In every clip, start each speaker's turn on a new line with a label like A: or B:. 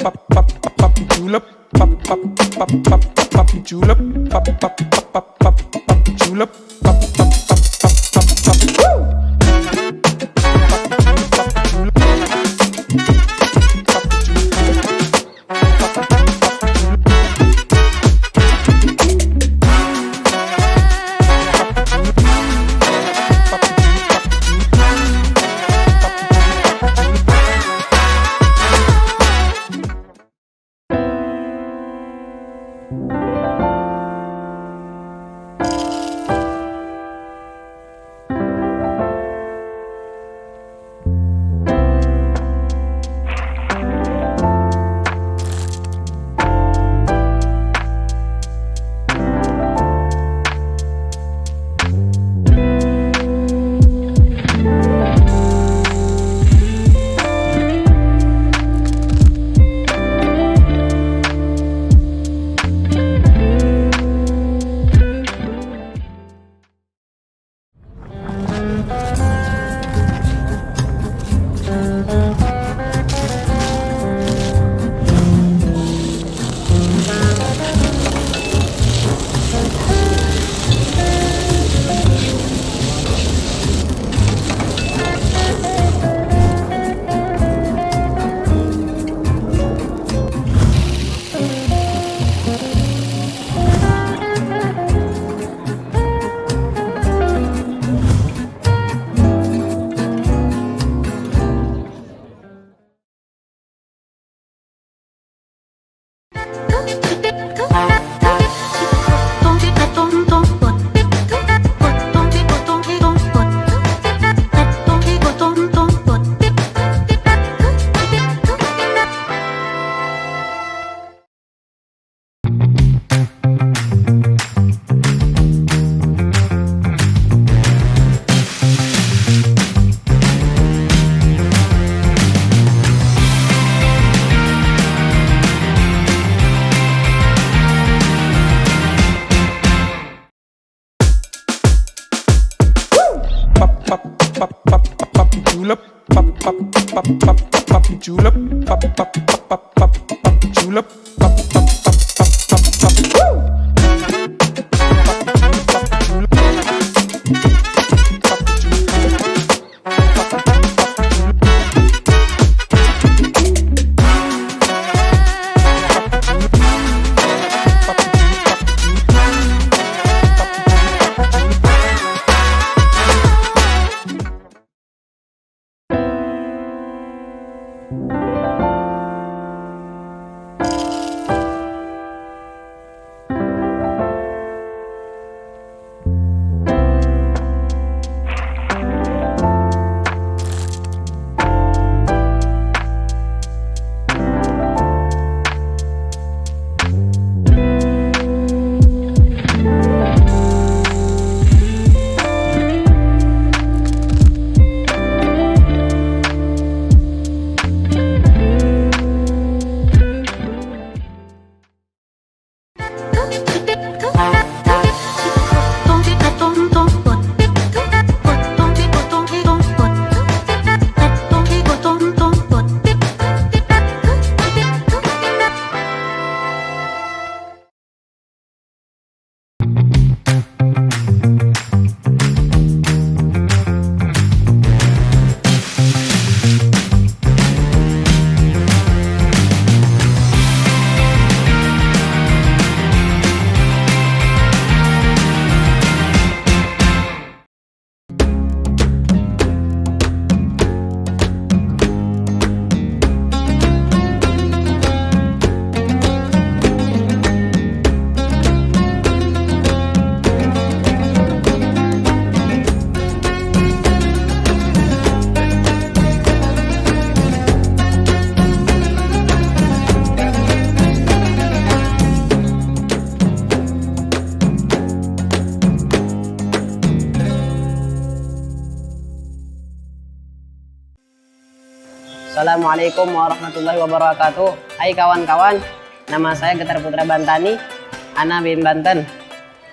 A: julep, julep, julep. Julep, julep, julep.
B: Assalamualaikum warahmatullahi wabarakatuh. Hai kawan-kawan, nama saya Getar Putra Bantani, Ana bin Banten.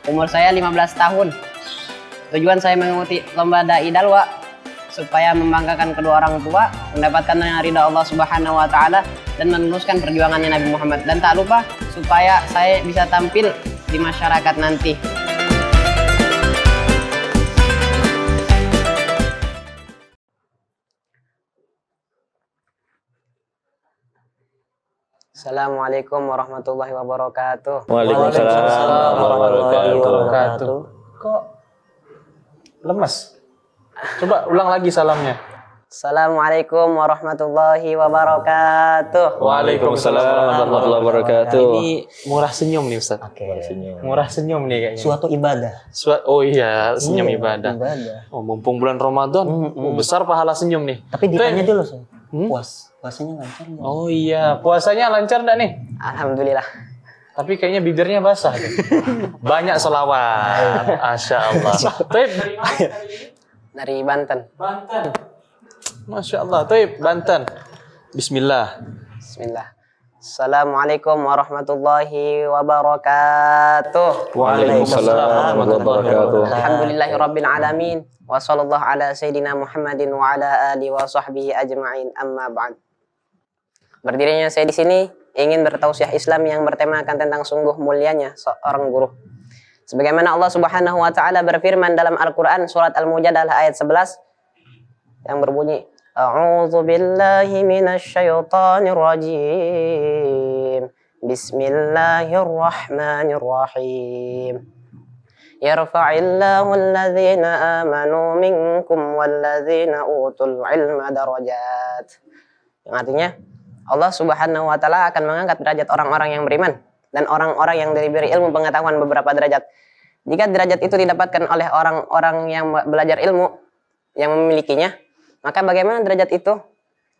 B: Umur saya 15 tahun. Tujuan saya mengikuti lomba Dai Dalwa supaya membanggakan kedua orang tua, mendapatkan ridha Allah Subhanahu wa taala dan meneruskan perjuangannya Nabi Muhammad. Dan tak lupa supaya saya bisa tampil di masyarakat nanti. Assalamualaikum warahmatullahi wabarakatuh.
A: Waalaikumsalam warahmatullahi wabarakatuh.
C: Kok lemes? Coba ulang lagi salamnya.
B: Assalamualaikum warahmatullahi wabarakatuh.
A: Waalaikumsalam warahmatullahi wabarakatuh.
C: Ini murah senyum nih Ustaz. Murah senyum nih kayaknya.
D: Suatu ibadah.
C: Oh iya, senyum ibadah. Oh, mumpung bulan Ramadan, besar pahala senyum nih.
D: Tapi ditanya dulu, Sob. Puasanya lancar nggak?
C: Oh iya, puasanya lancar enggak nih?
B: Alhamdulillah.
C: Tapi kayaknya bibirnya basah. Banyak selawat. Masya Allah.
B: Dari Banten.
C: Masya Allah. Banten. Bismillah.
B: Bismillah. Assalamualaikum warahmatullahi wabarakatuh.
A: Waalaikumsalam warahmatullahi wabarakatuh.
B: Alhamdulillahi rabbil alamin. Wa sallallahu ala sayyidina Muhammadin wa ala alihi wa sahbihi ajma'in, amma ba'd. Berdirinya saya di sini ingin bertausiah Islam yang bertemakan tentang sungguh mulianya seorang guru. Sebagaimana Allah Subhanahu wa taala berfirman dalam Al-Qur'an surat Al-Mujadalah ayat 11 yang berbunyi, A'udzu billahi minasy syaithanir rajim. Bismillahirrahmanirrahim. Yarfa'illahu alladhina amanu minkum walladzina utul ilma darajat. Yang artinya Allah Subhanahu wa taala akan mengangkat derajat orang-orang yang beriman dan orang-orang yang diberi ilmu pengetahuan beberapa derajat. Jika derajat itu didapatkan oleh orang-orang yang belajar ilmu yang memilikinya, maka bagaimana derajat itu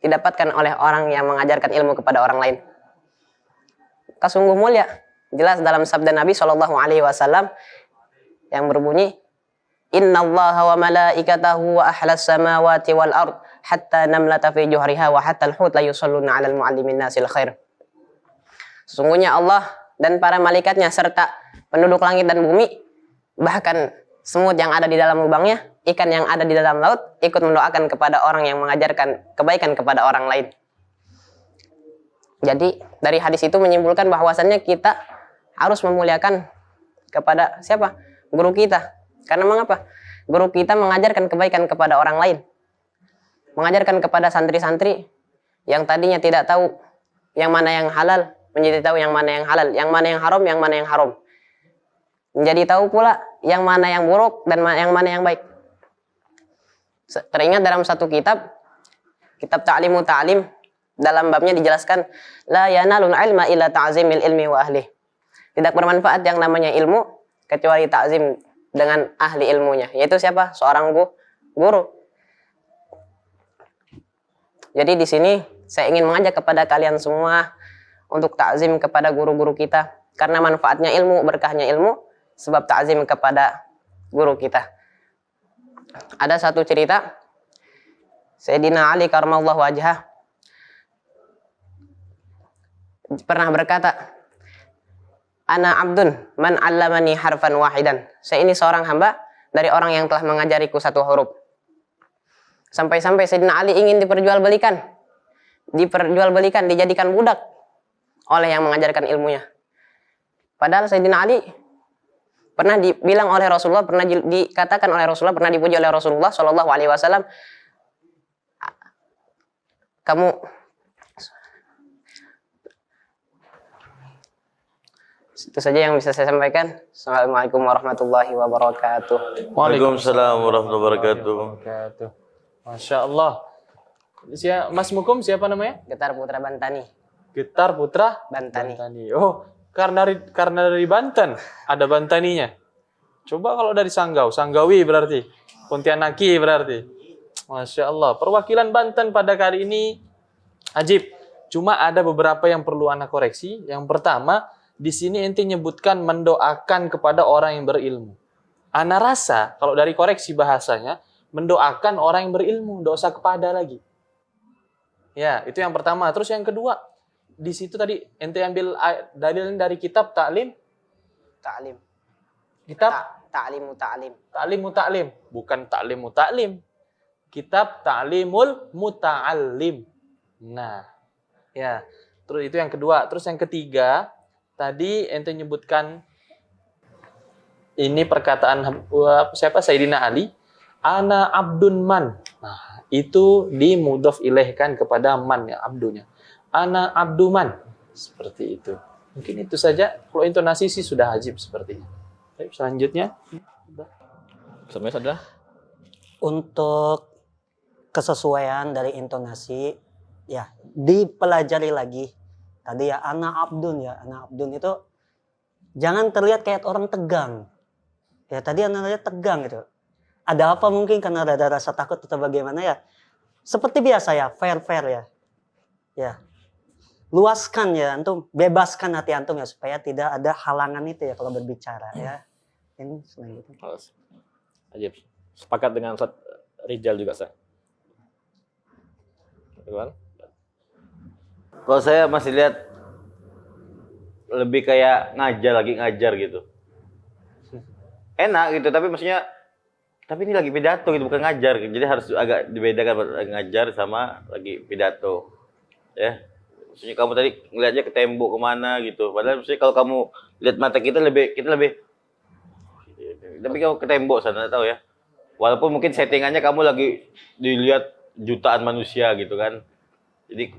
B: didapatkan oleh orang yang mengajarkan ilmu kepada orang lain? Sungguh mulia. Jelas dalam sabda Nabi SAW yang berbunyi, Innallaha wa malaikatahu wa ahlas samawati wal ard hatta namlata fi juhriha wa hatta al-hut la yusalluna 'alal muallimin nasil khair. Sesungguhnya Allah dan para malaikatnya serta penduduk langit dan bumi, bahkan semut yang ada di dalam lubangnya, ikan yang ada di dalam laut, ikut mendoakan kepada orang yang mengajarkan kebaikan kepada orang lain. Jadi dari hadis itu menyimpulkan bahwasannya kita harus memuliakan kepada siapa? Guru kita. Karena mengapa? Guru kita mengajarkan kebaikan kepada orang lain. Mengajarkan kepada santri-santri yang tadinya tidak tahu yang mana yang halal, menjadi tahu yang mana yang halal, yang mana yang haram, yang mana yang haram. Menjadi tahu pula yang mana yang buruk dan yang mana yang baik. Teringat dalam satu kitab Ta'limu Ta'lim, dalam babnya dijelaskan, la yanalul ilma illa ta'zimil ilmi wa ahli. Tidak bermanfaat yang namanya ilmu kecuali ta'zim dengan ahli ilmunya, yaitu siapa? Seorang guru. Jadi di sini saya ingin mengajak kepada kalian semua untuk ta'zim kepada guru-guru kita, karena manfaatnya ilmu, berkahnya ilmu, sebab ta'zim kepada guru kita. Ada satu cerita, Sayyidina Ali karramallahu wajhah pernah berkata, Ana abdun man 'allamani harfan wahidan. Saya ini seorang hamba dari orang yang telah mengajariku satu huruf. Sampai-sampai Sayyidina Ali ingin diperjualbelikan, dijadikan budak oleh yang mengajarkan ilmunya. Padahal Sayyidina Ali pernah dibilang oleh Rasulullah, pernah dikatakan oleh Rasulullah, pernah dipuji oleh Rasulullah Shallallahu Alaihi Wasallam, kamu itu saja yang bisa saya sampaikan. Assalamualaikum warahmatullahi wabarakatuh.
A: Waalaikumsalam warahmatullahi wabarakatuh.
C: Masya Allah. Mas Mukum siapa namanya?
B: Getar Putra Bantani.
C: Getar Putra
B: Bantani.
C: Oh, karena dari Banten ada Bantaninya. Coba kalau dari Sanggawi berarti, Pontianaki berarti. Masya Allah. Perwakilan Banten pada kali ini ajib. Cuma ada beberapa yang perlu anak koreksi. Yang pertama, di sini ente nyebutkan mendoakan kepada orang yang berilmu. Ana rasa kalau dari koreksi bahasanya, mendoakan orang yang berilmu, enggak usah kepada lagi. Ya, itu yang pertama. Terus yang kedua, di situ tadi ente ambil dalil dari kitab Ta'lim. Kitab
B: Ta'limu Ta'lim.
C: Ta'limu Ta'lim, bukan Ta'limu Ta'lim. Kitab Ta'limul Muta'allim. Nah, ya. Terus itu yang kedua. Terus yang ketiga, tadi ente nyebutkan ini perkataan siapa? Sayyidina Ali. Ana abdun man. Nah, itu dimudhof ilaihkan kepada man ya, abdunya. Ana abduman. Seperti itu. Mungkin itu saja. Kalau intonasi sih sudah ajib sepertinya. Baik, selanjutnya.
A: Sebenarnya adalah
D: Untuk kesesuaian dari intonasi, ya dipelajari lagi. Tadi ya, ana abdun itu jangan terlihat kayak orang tegang. Ya tadi ana lihat tegang gitu. Ada apa mungkin karena ada rasa takut atau bagaimana ya? Seperti biasa ya, fair ya. Ya. Luaskan ya antum, bebaskan hati antum ya supaya tidak ada halangan itu ya kalau berbicara ya. Ini selanjutnya.
A: Ajib. Sepakat dengan Ustaz Rijal juga, saya. Gimana?
E: Kalau saya masih lihat lebih kayak ngajar gitu. Enak gitu, tapi maksudnya tapi ini lagi pidato gitu, bukan ngajar. Jadi harus agak dibedakan ngajar sama lagi pidato. Ya. Maksudnya kamu tadi ngelihatnya ke tembok kemana gitu. Padahal maksudnya kalau kamu lihat mata kita lebih tapi kamu ke tembok sana, tahu ya. Walaupun mungkin settingannya kamu lagi dilihat jutaan manusia gitu kan. Jadi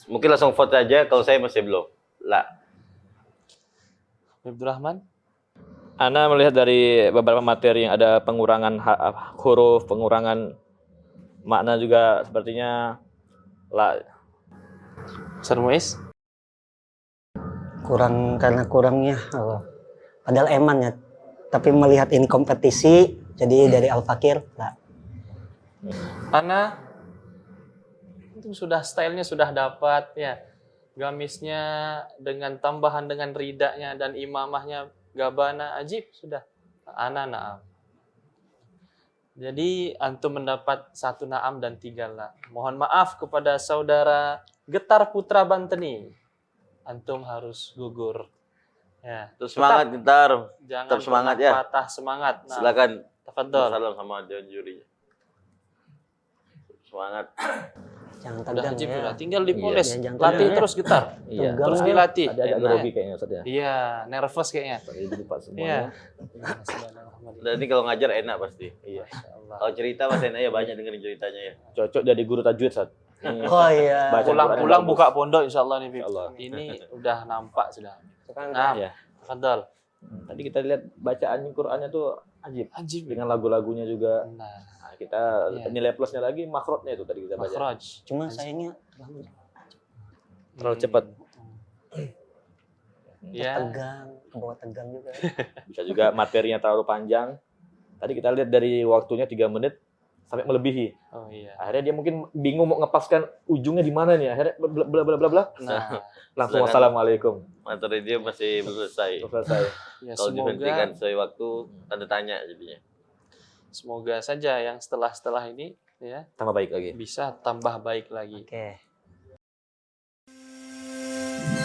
E: mungkin langsung vote aja, kalau saya masih belum. Lah.
C: Abdurrahman.
A: Ana melihat dari beberapa materi yang ada pengurangan huruf, pengurangan makna juga sepertinya la.
C: Ustaz Muiz.
D: Karena kurangnya padahal eman ya. Tapi melihat ini kompetisi, jadi dari Al-Fakir lah.
C: Ana itu sudah stylenya sudah dapat ya. Gamisnya dengan tambahan dengan ridanya dan imamahnya gabana ajib sudah. Ana na'am. Jadi antum mendapat 1 na'am dan 3 la. Mohon maaf kepada saudara Getar Putra Banteni. Antum harus gugur. Ya,
E: Terus semangat Getar.
C: jangan
E: tetap semangat
C: pernah
E: ya.
C: patah semangat. Nah,
E: Silakan.
C: tafadhol.
E: Salam sama juri. Semangat.
D: Jangan
C: Udah
D: tegang
C: ajib
D: ya.
C: sudah, tinggal dipoles.
D: Iya, jangan
C: Latih
D: tegang.
C: terus Getar.
A: Iya.
D: Tegang
C: Terus
D: ya.
C: dilatih.
A: Ada agak
C: Nah,
A: grogi kayaknya Ustaz ya.
C: Iya, nervous kayaknya.
A: Tadi lupa
C: Iya.
A: semuanya.
E: Dan ini kalau ngajar enak pasti.
A: Iya.
C: Allah.
E: Kalau cerita mas enak ya, banyak dengerin ceritanya ya.
A: Cocok jadi guru tajwid, Ustaz.
D: Oh iya.
A: Baca
C: Pulang-pulang
A: Quran
C: buka pondok insyaallah nih, Bib.
A: Insyaallah.
C: Ini udah nampak sudah.
B: Sekarang
C: Nah,
A: Iya.
C: tafadhol.
A: Tadi kita lihat bacaan Qur'annya tuh ajib.
C: Ajib.
A: Dengan lagu-lagunya juga.
C: Nah,
A: Nah, kita
C: Iya.
A: nilai plusnya lagi makhrajnya itu tadi kita baca.
C: makhraj.
D: Cuma sayangnya
A: Terlalu cepat.
C: Ya.
D: tegang, kebawa tegang juga.
A: Bisa juga materinya terlalu panjang. Tadi kita lihat dari waktunya 3 menit sampai melebihi.
C: Oh iya.
A: Akhirnya dia mungkin bingung mau ngepaskan ujungnya di mana nih. Akhirnya bla bla bla bla bla.
C: Nah,
A: Langsung
E: Silakan.
A: wassalamualaikum.
E: Materi dia masih belum selesai.
A: Selesai.
C: ya
E: Kalau dihentikan
C: semoga
E: sesuai waktu, tanda tanya jadinya.
C: semoga saja yang setelah ini ya
A: Tambah baik lagi.
C: bisa tambah baik lagi.
D: Oke.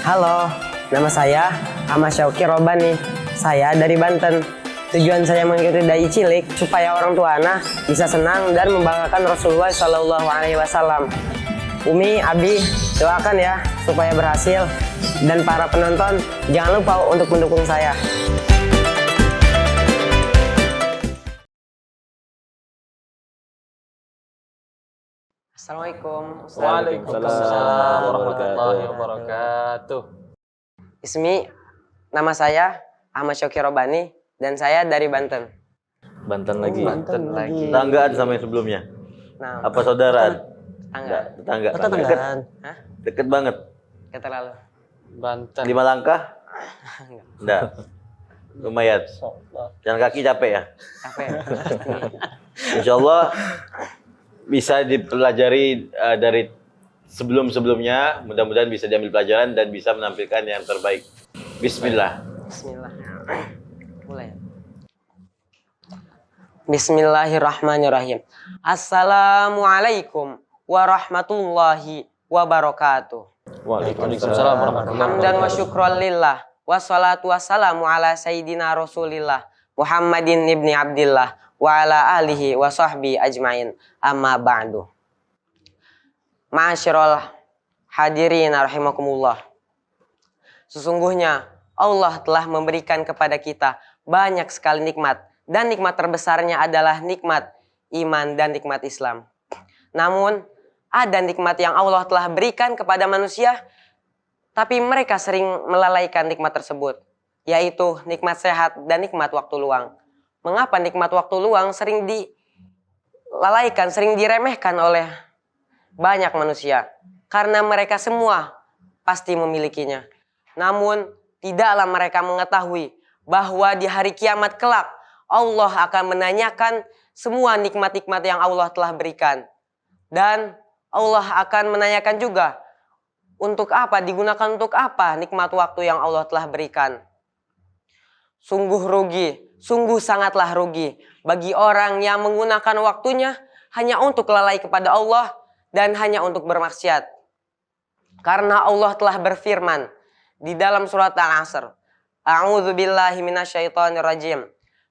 B: Halo, nama saya Ahmad Syauki Robani. Saya dari Banten. Tujuan saya mengikuti Dai Cilik supaya orang tua anak bisa senang dan membanggakan Rasulullah Shallallahu Alaihi Wasallam. Umi, Abi, doakan ya supaya berhasil. Dan para penonton jangan lupa untuk mendukung saya. Assalamualaikum.
C: Waalaikumsalam warahmatullahi wabarakatuh.
B: Ismi, nama saya Ahmad Syauki Robani dan saya dari Banten.
A: Banten lagi.
C: Banten lagi.
E: Tetanggaan sama yang sebelumnya.
B: Nah,
E: Apa saudaraan?
B: tangga,
E: Tetangga.
D: Oh, tetanggaan.
E: Deket banget.
B: kata lalu.
C: Banten.
E: 5 langkah? Enggak. Lumayan. Jalan kaki capek ya?
B: Apa ya?
E: Insya Allah bisa dipelajari dari sebelum-sebelumnya. Mudah-mudahan bisa diambil pelajaran dan bisa menampilkan yang terbaik. Bismillah.
B: Bismillah. Mulai. Bismillahirrahmanirrahim. Assalamualaikum warahmatullahi wabarakatuh.
A: Waalaikumsalam warahmatullahi
B: Hamdan wa syukran lillah. Wassalatu wassalamu ala sayyidina Rasulillah Muhammadin ibni Abdillah wa ala alihi wa sahbihi ajmain. Amma ba'du. Ma'asyiral Hadirin rahimakumullah. Sesungguhnya Allah telah memberikan kepada kita banyak sekali nikmat. Dan nikmat terbesarnya adalah nikmat iman dan nikmat Islam. Namun ada nikmat yang Allah telah berikan kepada manusia, tapi mereka sering melalaikan nikmat tersebut, yaitu nikmat sehat dan nikmat waktu luang. Mengapa nikmat waktu luang sering dilalaikan, sering diremehkan oleh banyak manusia? Karena mereka semua pasti memilikinya. Namun tidaklah mereka mengetahui bahwa di hari kiamat kelak Allah akan menanyakan semua nikmat-nikmat yang Allah telah berikan. Dan Allah akan menanyakan juga digunakan untuk apa nikmat waktu yang Allah telah berikan. Sungguh rugi, sungguh sangatlah rugi bagi orang yang menggunakan waktunya hanya untuk lalai kepada Allah dan hanya untuk bermaksiat. Karena Allah telah berfirman di dalam surat Al-Asr, A'udzu billahi minasyaitonir rajim.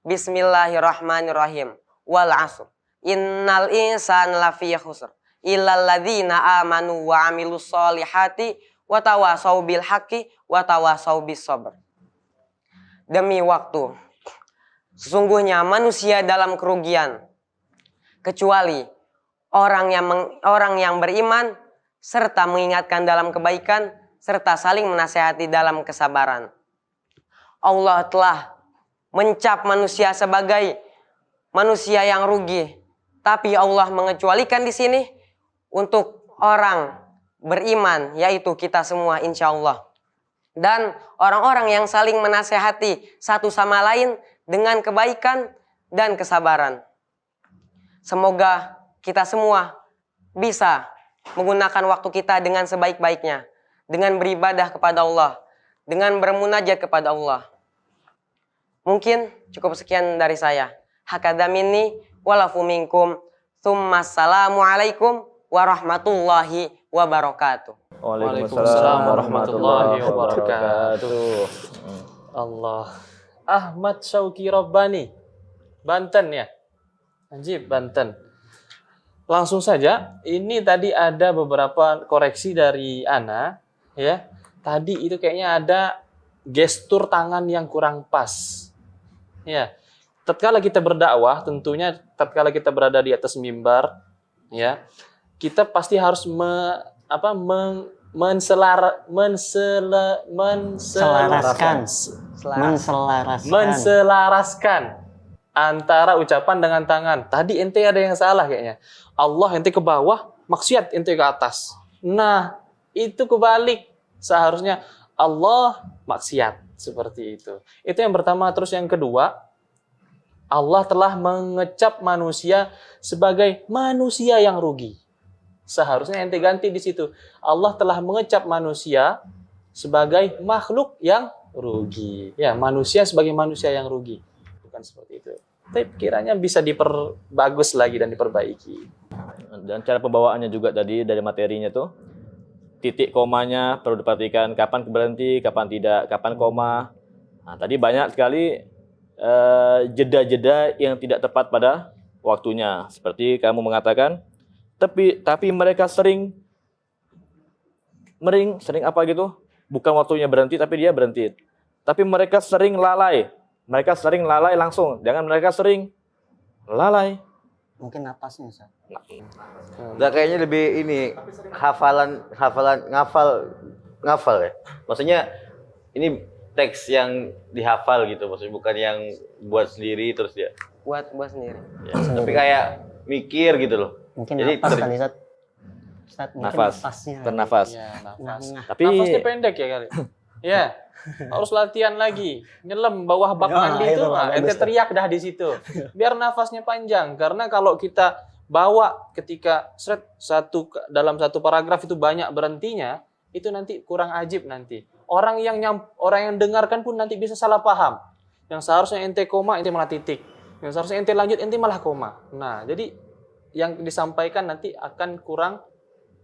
B: Bismillahirrahmanirrahim. Wal 'asr. Innal insana lafi khusr. Illal ladzina amanu wa 'amilus solihati wa tawasau bil haqqi wa tawasau bis sabr. Demi waktu, sesungguhnya manusia dalam kerugian kecuali orang yang beriman serta mengingatkan dalam kebaikan serta saling menasihati dalam kesabaran. Allah telah mencap manusia sebagai manusia yang rugi, tapi Allah mengecualikan di sini untuk orang beriman, yaitu kita semua insya Allah. Dan orang-orang yang saling menasehati satu sama lain dengan kebaikan dan kesabaran. Semoga kita semua bisa menggunakan waktu kita dengan sebaik-baiknya, dengan beribadah kepada Allah, dengan bermunajat kepada Allah. Mungkin cukup sekian dari saya. Hakadha minni walafu minkum. Assalamualaikum warahmatullahi wabarakatuh.
A: Waalaikumsalam warahmatullahi wabarakatuh.
C: Allah. Ahmad Syauqi Rabbani, Banten ya. Anjib, Banten. Langsung saja, ini tadi ada beberapa koreksi dari Ana, ya. Tadi itu kayaknya ada gestur tangan yang kurang pas. Ya. Tatkala kita berdakwah, tentunya tatkala kita berada di atas mimbar, ya, kita pasti harus menselaraskan antara ucapan dengan tangan. Tadi ente ada yang salah kayaknya. Allah ente ke bawah, maksiat ente ke atas. Nah, itu kebalik. Seharusnya Allah maksiat, seperti itu. Itu yang pertama. Terus yang kedua, Allah telah mengecap manusia sebagai manusia yang rugi. Seharusnya ente ganti di situ. Allah telah mengecap manusia sebagai makhluk yang rugi. Ya, manusia sebagai manusia yang rugi. Bukan seperti itu. Tapi kiranya bisa diperbagus lagi dan diperbaiki.
A: Dan cara pembawaannya juga tadi dari materinya tuh, titik komanya perlu diperhatikan, kapan berhenti, kapan tidak, kapan koma. Nah, tadi banyak sekali jeda-jeda yang tidak tepat pada waktunya. Seperti kamu mengatakan, tapi mereka sering apa gitu? Bukan waktunya berhenti, tapi dia berhenti. Tapi mereka sering lalai. Mereka sering lalai langsung. Jangan mereka sering lalai.
D: Mungkin napasnya, Ustaz.
E: Udah kayaknya lebih ini ngafal ya. Maksudnya ini teks yang dihafal gitu, maksudnya bukan yang buat sendiri terus dia.
B: Buat sendiri.
E: Ya, tapi kayak mikir gitu loh.
D: Mungkin
E: Jadi
D: napas kali, Ustaz. Ustaz, mungkin
A: Nafas,
D: napasnya.
A: bernafas.
C: Ya, nafas.
A: Tapi
C: Nafasnya pendek ya kali. Ya, harus latihan lagi. Nyelam bawah bak
D: Ya,
C: mandi itu,
D: itu
C: nah,
D: bagus,
C: ente
D: Ustaz.
C: teriak dah di situ. Biar nafasnya panjang. Karena kalau kita bawa ketika dalam satu paragraf itu banyak berhentinya, itu nanti kurang ajib nanti. Orang yang dengarkan pun nanti bisa salah paham. Yang seharusnya ente koma, ente malah titik. Yang seharusnya ente lanjut, ente malah koma. Nah, jadi yang disampaikan nanti akan kurang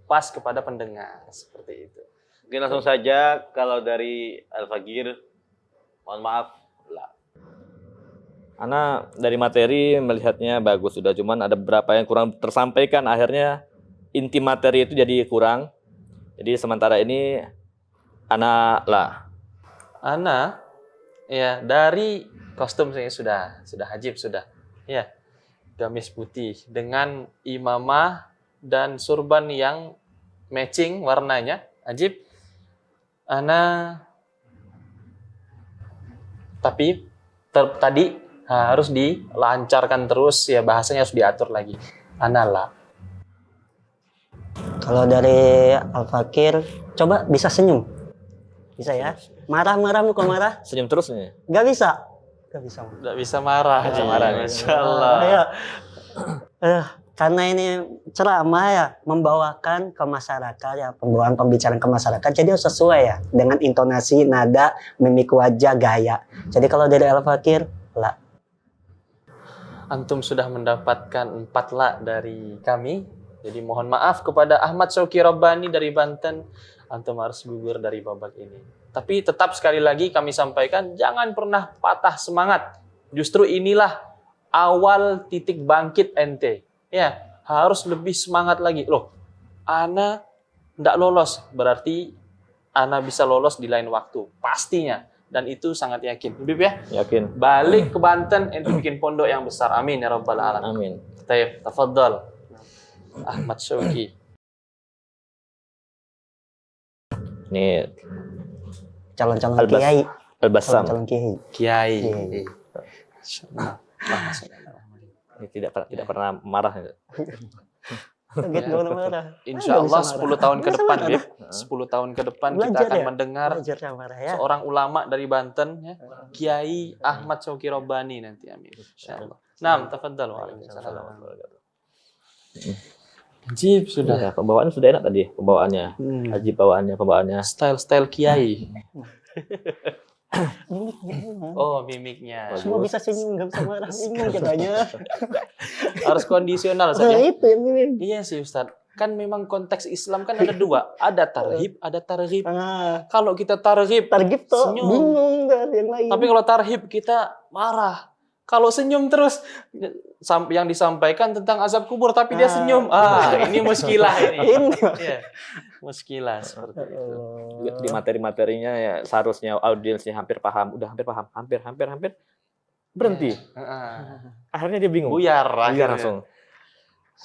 C: pas kepada pendengar. Seperti itu.
E: Mungkin langsung saja kalau dari Al-Fagir, mohon maaf lah.
A: Ana dari materi melihatnya bagus sudah, cuman ada beberapa yang kurang tersampaikan. Akhirnya inti materi itu jadi kurang. Jadi sementara ini Ana lah.
C: Ana ya dari kostum saya sudah hajib sudah. Ya. Gamis putih dengan imamah dan surban yang matching warnanya. Hajib. Ana tapi tadi harus dilancarkan terus ya, bahasanya harus diatur lagi. Ana lah.
D: Kalau dari Al-Fakir, coba bisa senyum. Bisa ya? Marah-marah kok marah?
A: Senyum terus nih.
D: Gak bisa. Gak bisa.
C: Tidak bisa marah.
A: Bisa marah.
C: Masya Allah.
D: Ya. Karena ini ceramah ya, membawakan ke masyarakat ya, pembicaraan ke masyarakat, jadi harus sesuai ya dengan intonasi, nada, mimik wajah, gaya. Jadi kalau dari Al-Fakir, lah.
C: Antum sudah mendapatkan 4 la dari kami. Jadi mohon maaf kepada Ahmad Syauqi Rabbani dari Banten. Antum harus gugur dari babak ini. Tapi tetap sekali lagi kami sampaikan, jangan pernah patah semangat. Justru inilah awal titik bangkit ente. Ya, harus lebih semangat lagi. Loh, Ana tidak lolos. Berarti Ana bisa lolos di lain waktu. Pastinya. Dan itu sangat yakin. Habib ya?
A: Yakin.
C: Balik ke Banten, ente bikin pondok yang besar. Amin ya Rabbal Alamin.
A: Amin.
C: Tayyib, tafadhal. Ahmad Syauqi.
A: Ini
D: Calon-calon
A: Albas.
D: kiai.
A: Al-Bassam.
D: Calon kiai.
C: Kiai.
D: Kiai.
A: Ini tidak pernah marah.
D: Kaget gue marah.
C: Insya Allah 10 tahun ke
D: Nggak
C: depan,
D: marah.
C: Bib. 10 tahun ke depan kita
D: Belajar
C: akan
D: ya?
C: mendengar
D: Belajar sama marah ya.
C: seorang ulama dari Banten, ya, Kiai Ahmad Syauqi Rabbani nanti, amin. Insya Allah. Naam, tafadhal. Waalaikumsalam. Ajib sudah.
A: Ya, pembawaannya sudah enak tadi, pembawaannya. Haji pembawaannya.
C: Style-style Kiai.
D: Mimiknya.
C: Oh, mimiknya.
D: Semua bisa senyum, gak bisa marah. Bingung katanya.
C: Harus kondisional
D: Nah
C: saja.
D: itu yang ini.
C: Iya sih Ustaz. Kan memang konteks Islam kan ada 2. Ada tarhib, ada targhib.
D: Ah,
C: Kalau kita targhib,
D: target tuh
C: senyum.
D: bingung kan yang lain.
C: Tapi kalau tarhib kita marah. Kalau senyum terus yang disampaikan tentang azab kubur tapi dia senyum. Ini muskilah ini. Iya. Muskilah seperti itu.
A: Juga di materi-materinya ya seharusnya audiensnya hampir paham, udah hampir paham, hampir berhenti. Akhirnya dia bingung.
C: Buyar
A: Buyar
C: akhirnya.
A: langsung.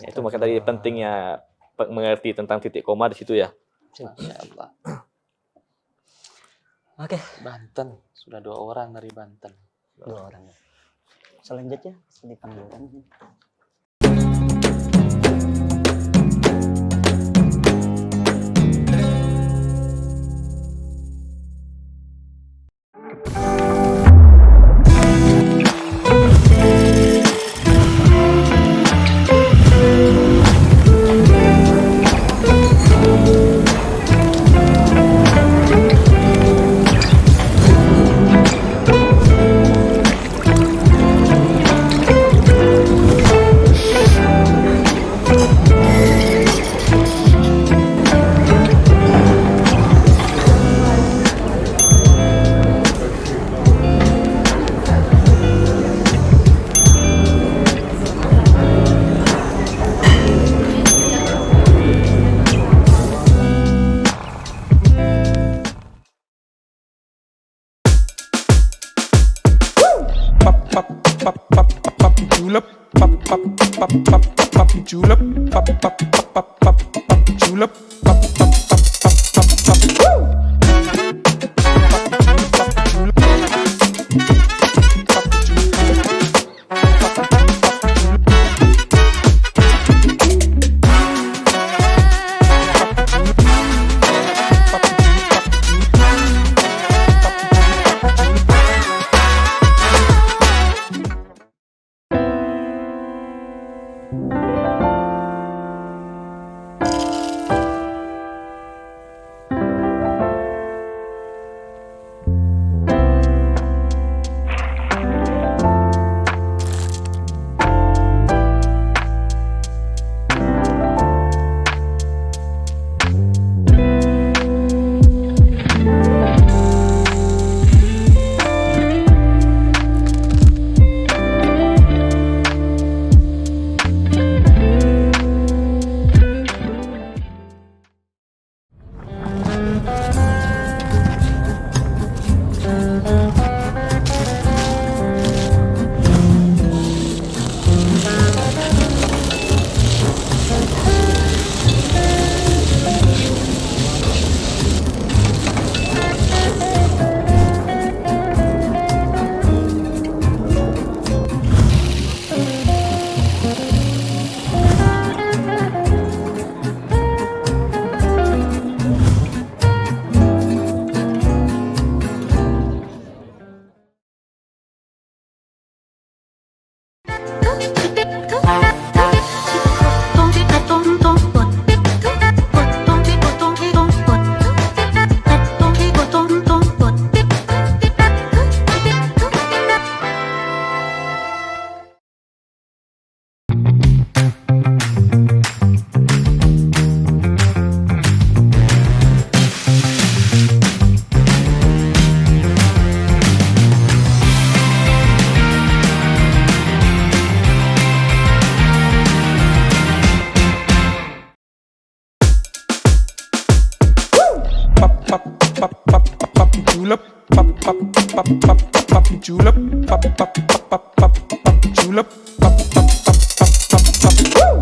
A: Ya, itu makanya tadi pentingnya mengerti tentang titik koma di situ ya.
C: Ya Allah.
D: Oke.
C: Banten sudah 2 orang dari Banten.
D: 2 orang. Selanjutnya dipanggilkan.
F: julep pop pop pop pop pop julep pop pop pop pop pop julep pop pop pop pop pop pop julep, pop pop pop pop pop julep, pop pop pop pop pop julep, pop pop pop pop pop pop. Woo!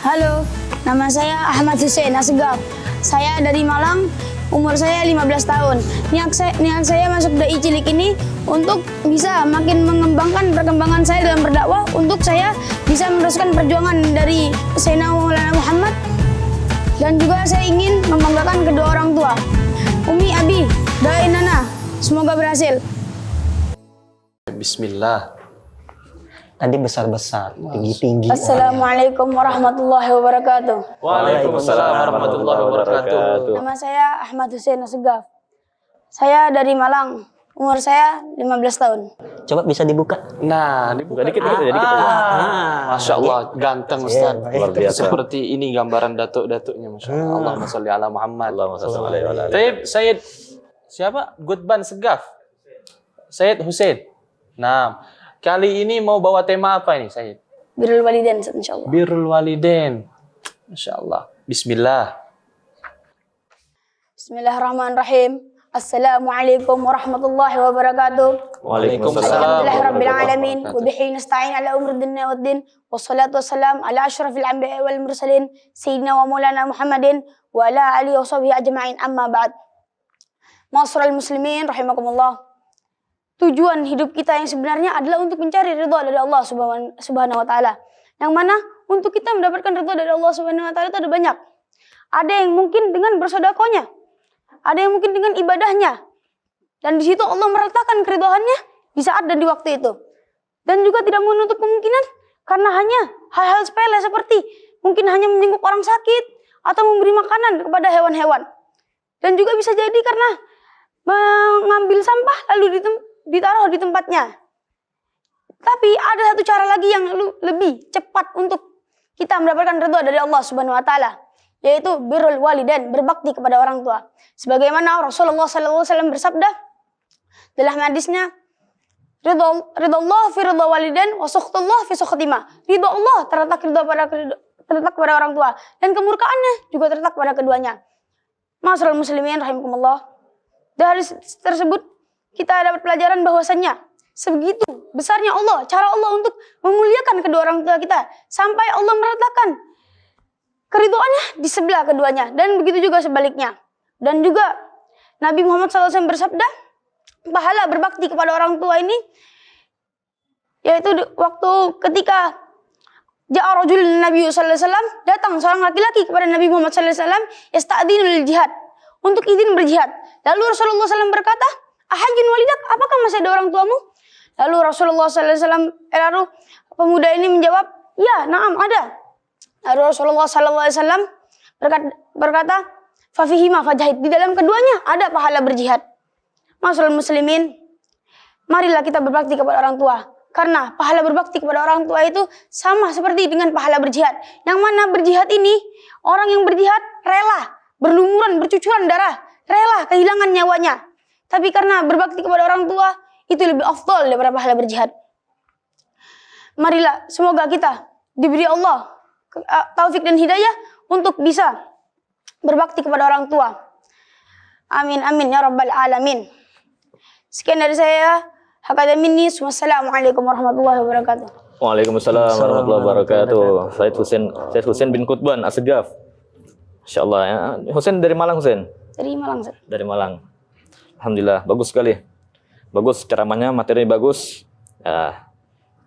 G: Halo, nama saya Ahmad Hussein Asgaf. Saya dari Malang, umur saya 15 tahun. Niat saya masuk dai cilik ini untuk bisa makin mengembangkan perkembangan saya dalam berdakwah, untuk saya bisa meneruskan perjuangan dari Sayyidina Maulana Muhammad, dan juga saya ingin membanggakan kedua orang tua, Umi, Abi, doain Nana, semoga berhasil.
C: Bismillah.
D: Tadi besar-besar, tinggi-tinggi.
G: Assalamualaikum warahmatullahi wabarakatuh.
C: Waalaikumsalam warahmatullahi wabarakatuh.
G: Nama saya Ahmad Hussein Asgaf. Saya dari Malang, umur saya 15 tahun.
D: Coba bisa dibuka.
C: Nah, dibuka
A: Dikit aja, dikit aja.
C: Masya Allah, ganteng Ustaz.
A: Luar biasa.
C: Seperti ini gambaran datuk-datuknya, Masya Allah. Allahumma sholli ala Muhammad.
A: Allahumma shalli alaihi wa ala alihi.
C: Taib, Sayyid, siapa? Gutban Segaf. Sayyid Hussein. Nah, kali ini mau bawa tema apa ini, Sayyid?
G: Birrul Walidain, insyaallah.
C: Birrul Walidain. Masya Allah. Bismillah.
G: Bismillahirrahmanirrahim. Assalamualaikum warahmatullahi wabarakatuh.
C: Waalaikumsalam.
G: Alhamdulillahirabbil alamin wa bihi nasta'in ala umri dunya waddin wassalatu wassalamu ala asyrafil anbiya'i wal mursalin sayyidina wa maulana Muhammadin wa ala alihi wa sahbihi ajma'in, amma ba'd. Ma'asyiral muslimin rahimakumullah. Tujuan hidup kita yang sebenarnya adalah untuk mencari ridha dari Allah Subhanahu wa taala. Yang mana untuk kita mendapatkan ridha dari Allah Subhanahu wa taala itu ada banyak. Ada yang mungkin dengan bersedekahnya, ada yang mungkin dengan ibadahnya. Dan di situ Allah meletakkan keridhaannya di saat dan di waktu itu. Dan juga tidak menutup kemungkinan karena hanya hal-hal sepele seperti mungkin hanya menjenguk orang sakit atau memberi makanan kepada hewan-hewan. Dan juga bisa jadi karena mengambil sampah lalu ditaruh di tempatnya. Tapi ada satu cara lagi yang lebih cepat untuk kita mendapatkan ridha dari Allah Subhanahu wa taala, yaitu birrul walidain, berbakti kepada orang tua. Sebagaimana Rasulullah SAW bersabda dalam hadisnya, ridha Allah fi ridha walidain wa sukhtullah fi sukhtimah. Ridha Allah terletak pada orang tua, dan kemurkaannya juga terletak pada keduanya. Ma'asyiral muslimin rahimakumullah. Dari tersebut kita dapat pelajaran bahwasannya sebegitu besarnya Allah, cara Allah untuk memuliakan kedua orang tua kita, sampai Allah meletakkan keridhaannya di sebelah keduanya, dan begitu juga sebaliknya. Dan juga Nabi Muhammad SAW bersabda, pahala berbakti kepada orang tua ini, yaitu waktu ketika Ja'a rajulun Nabi sallallahu alaihi wasallam, datang seorang laki-laki kepada Nabi Muhammad sallallahu alaihi wasallam, yasta'dinu lil jihad, untuk izin berjihad. Lalu Rasulullah SAW berkata, ahajun walidak, apakah masih ada orang tuamu? Lalu Rasulullah SAW, lalu pemuda ini menjawab, ya, na'am, ada. Lalu Rasulullah SAW berkata, fafihima fajahid, di dalam keduanya ada pahala berjihad. Masyaallah muslimin, marilah kita berbakti kepada orang tua. Karena pahala berbakti kepada orang tua itu sama seperti dengan pahala berjihad. Yang mana berjihad ini, orang yang berjihad rela, berlumuran, bercucuran darah, rela kehilangan nyawanya. Tapi karena berbakti kepada orang tua, itu lebih afdal daripada pahala berjihad. Marilah, semoga kita diberi Allah taufik dan hidayah untuk bisa berbakti kepada orang tua. Amin, amin, ya rabbal alamin. Sekian dari saya. Hakada minni, wassalamualaikum warahmatullahi wabarakatuh.
A: Waalaikumsalam warahmatullahi wabarakatuh. Said Husain bin Qutban As-Segaf. Insyaallah ya. Husain dari Malang, Husain?
G: Dari Malang, Ustaz.
A: Dari Malang. Alhamdulillah, bagus sekali. Bagus ceramahnya, materinya bagus. Ya.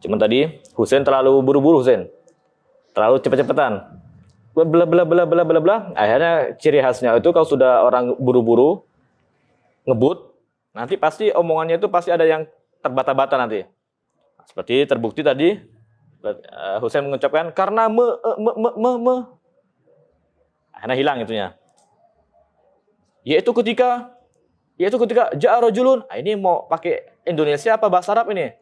A: Cuman tadi Husain terlalu buru-buru, Husain. Terlalu cepet-cepetan. Bla bla bla bla bla bla. Akhirnya ciri khasnya itu kalau sudah orang buru-buru ngebut, nanti pasti omongannya itu pasti ada yang terbata-bata nanti. Seperti terbukti tadi Husain mengucapkan karena akhirnya hilang itunya. Yaitu ketika ja'a rajulun. Ini mau pakai Indonesia apa bahasa Arab ini?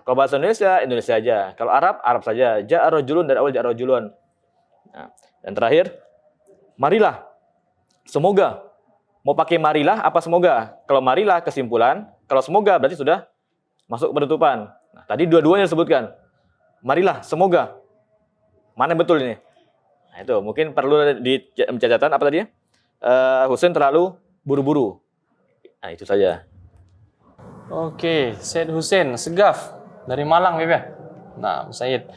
A: Kalau bahasa Indonesia aja. Kalau Arab saja. Ja'a rajulun, dari awal ja'a rajulun. Nah, dan terakhir, marilah. Semoga. Mau pakai marilah apa semoga? Kalau marilah kesimpulan, kalau semoga berarti sudah masuk penutupan. Nah, tadi dua-duanya disebutkan. Marilah, semoga. Mana yang betul ini? Nah, itu mungkin perlu di catatan apa tadi? Husain terlalu buru-buru. Nah, itu saja.
C: Oke, Said Husain Segaf dari Malang, Beb. Nah, Said.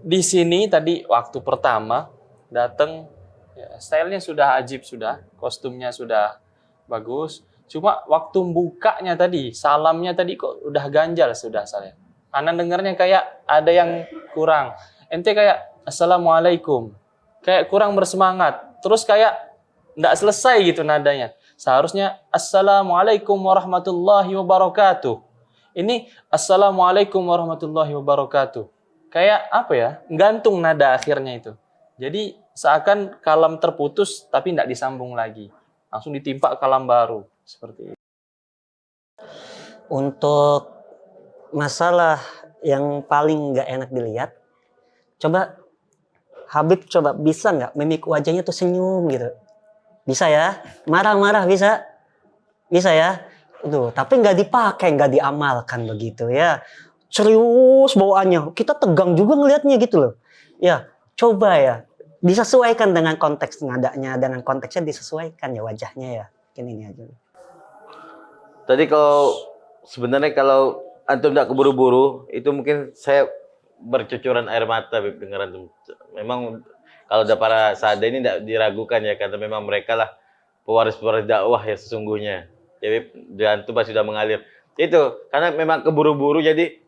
C: Di sini tadi waktu pertama datang, ya, stylenya sudah ajib, sudah kostumnya sudah bagus. Cuma waktu bukanya tadi, salamnya tadi kok udah ganjal sudah saya. Ana dengarnya kayak ada yang kurang. Ente kayak assalamualaikum, kayak kurang bersemangat. Terus kayak nggak selesai gitu nadanya. Seharusnya assalamualaikum warahmatullahi wabarakatuh. Ini assalamualaikum warahmatullahi wabarakatuh. Kayak apa ya? Gantung nada akhirnya itu. Jadi seakan kalam terputus tapi tidak disambung lagi. Langsung ditimpa kalam baru. Seperti itu.
D: Untuk masalah yang paling nggak enak dilihat, coba Habib coba bisa nggak mimik wajahnya tuh senyum gitu. Bisa ya? Marah-marah bisa? Bisa ya? Tuh, tapi nggak dipakai, nggak diamalkan begitu ya. Serius bawaannya. Kita tegang juga ngelihatnya gitu loh. Ya, coba ya. Disesuaikan dengan konteks nadanya, dengan konteksnya disesuaikan ya wajahnya ya. Mungkin ini aja.
E: Tadi sebenarnya kalau antum tidak keburu-buru, itu mungkin saya bercucuran air mata dengar antum. Memang kalau ada para sada ini tidak diragukan ya, karena memang mereka lah pewaris-pewaris dakwah ya sesungguhnya. Jadi antum pasti sudah mengalir. Itu karena memang keburu-buru jadi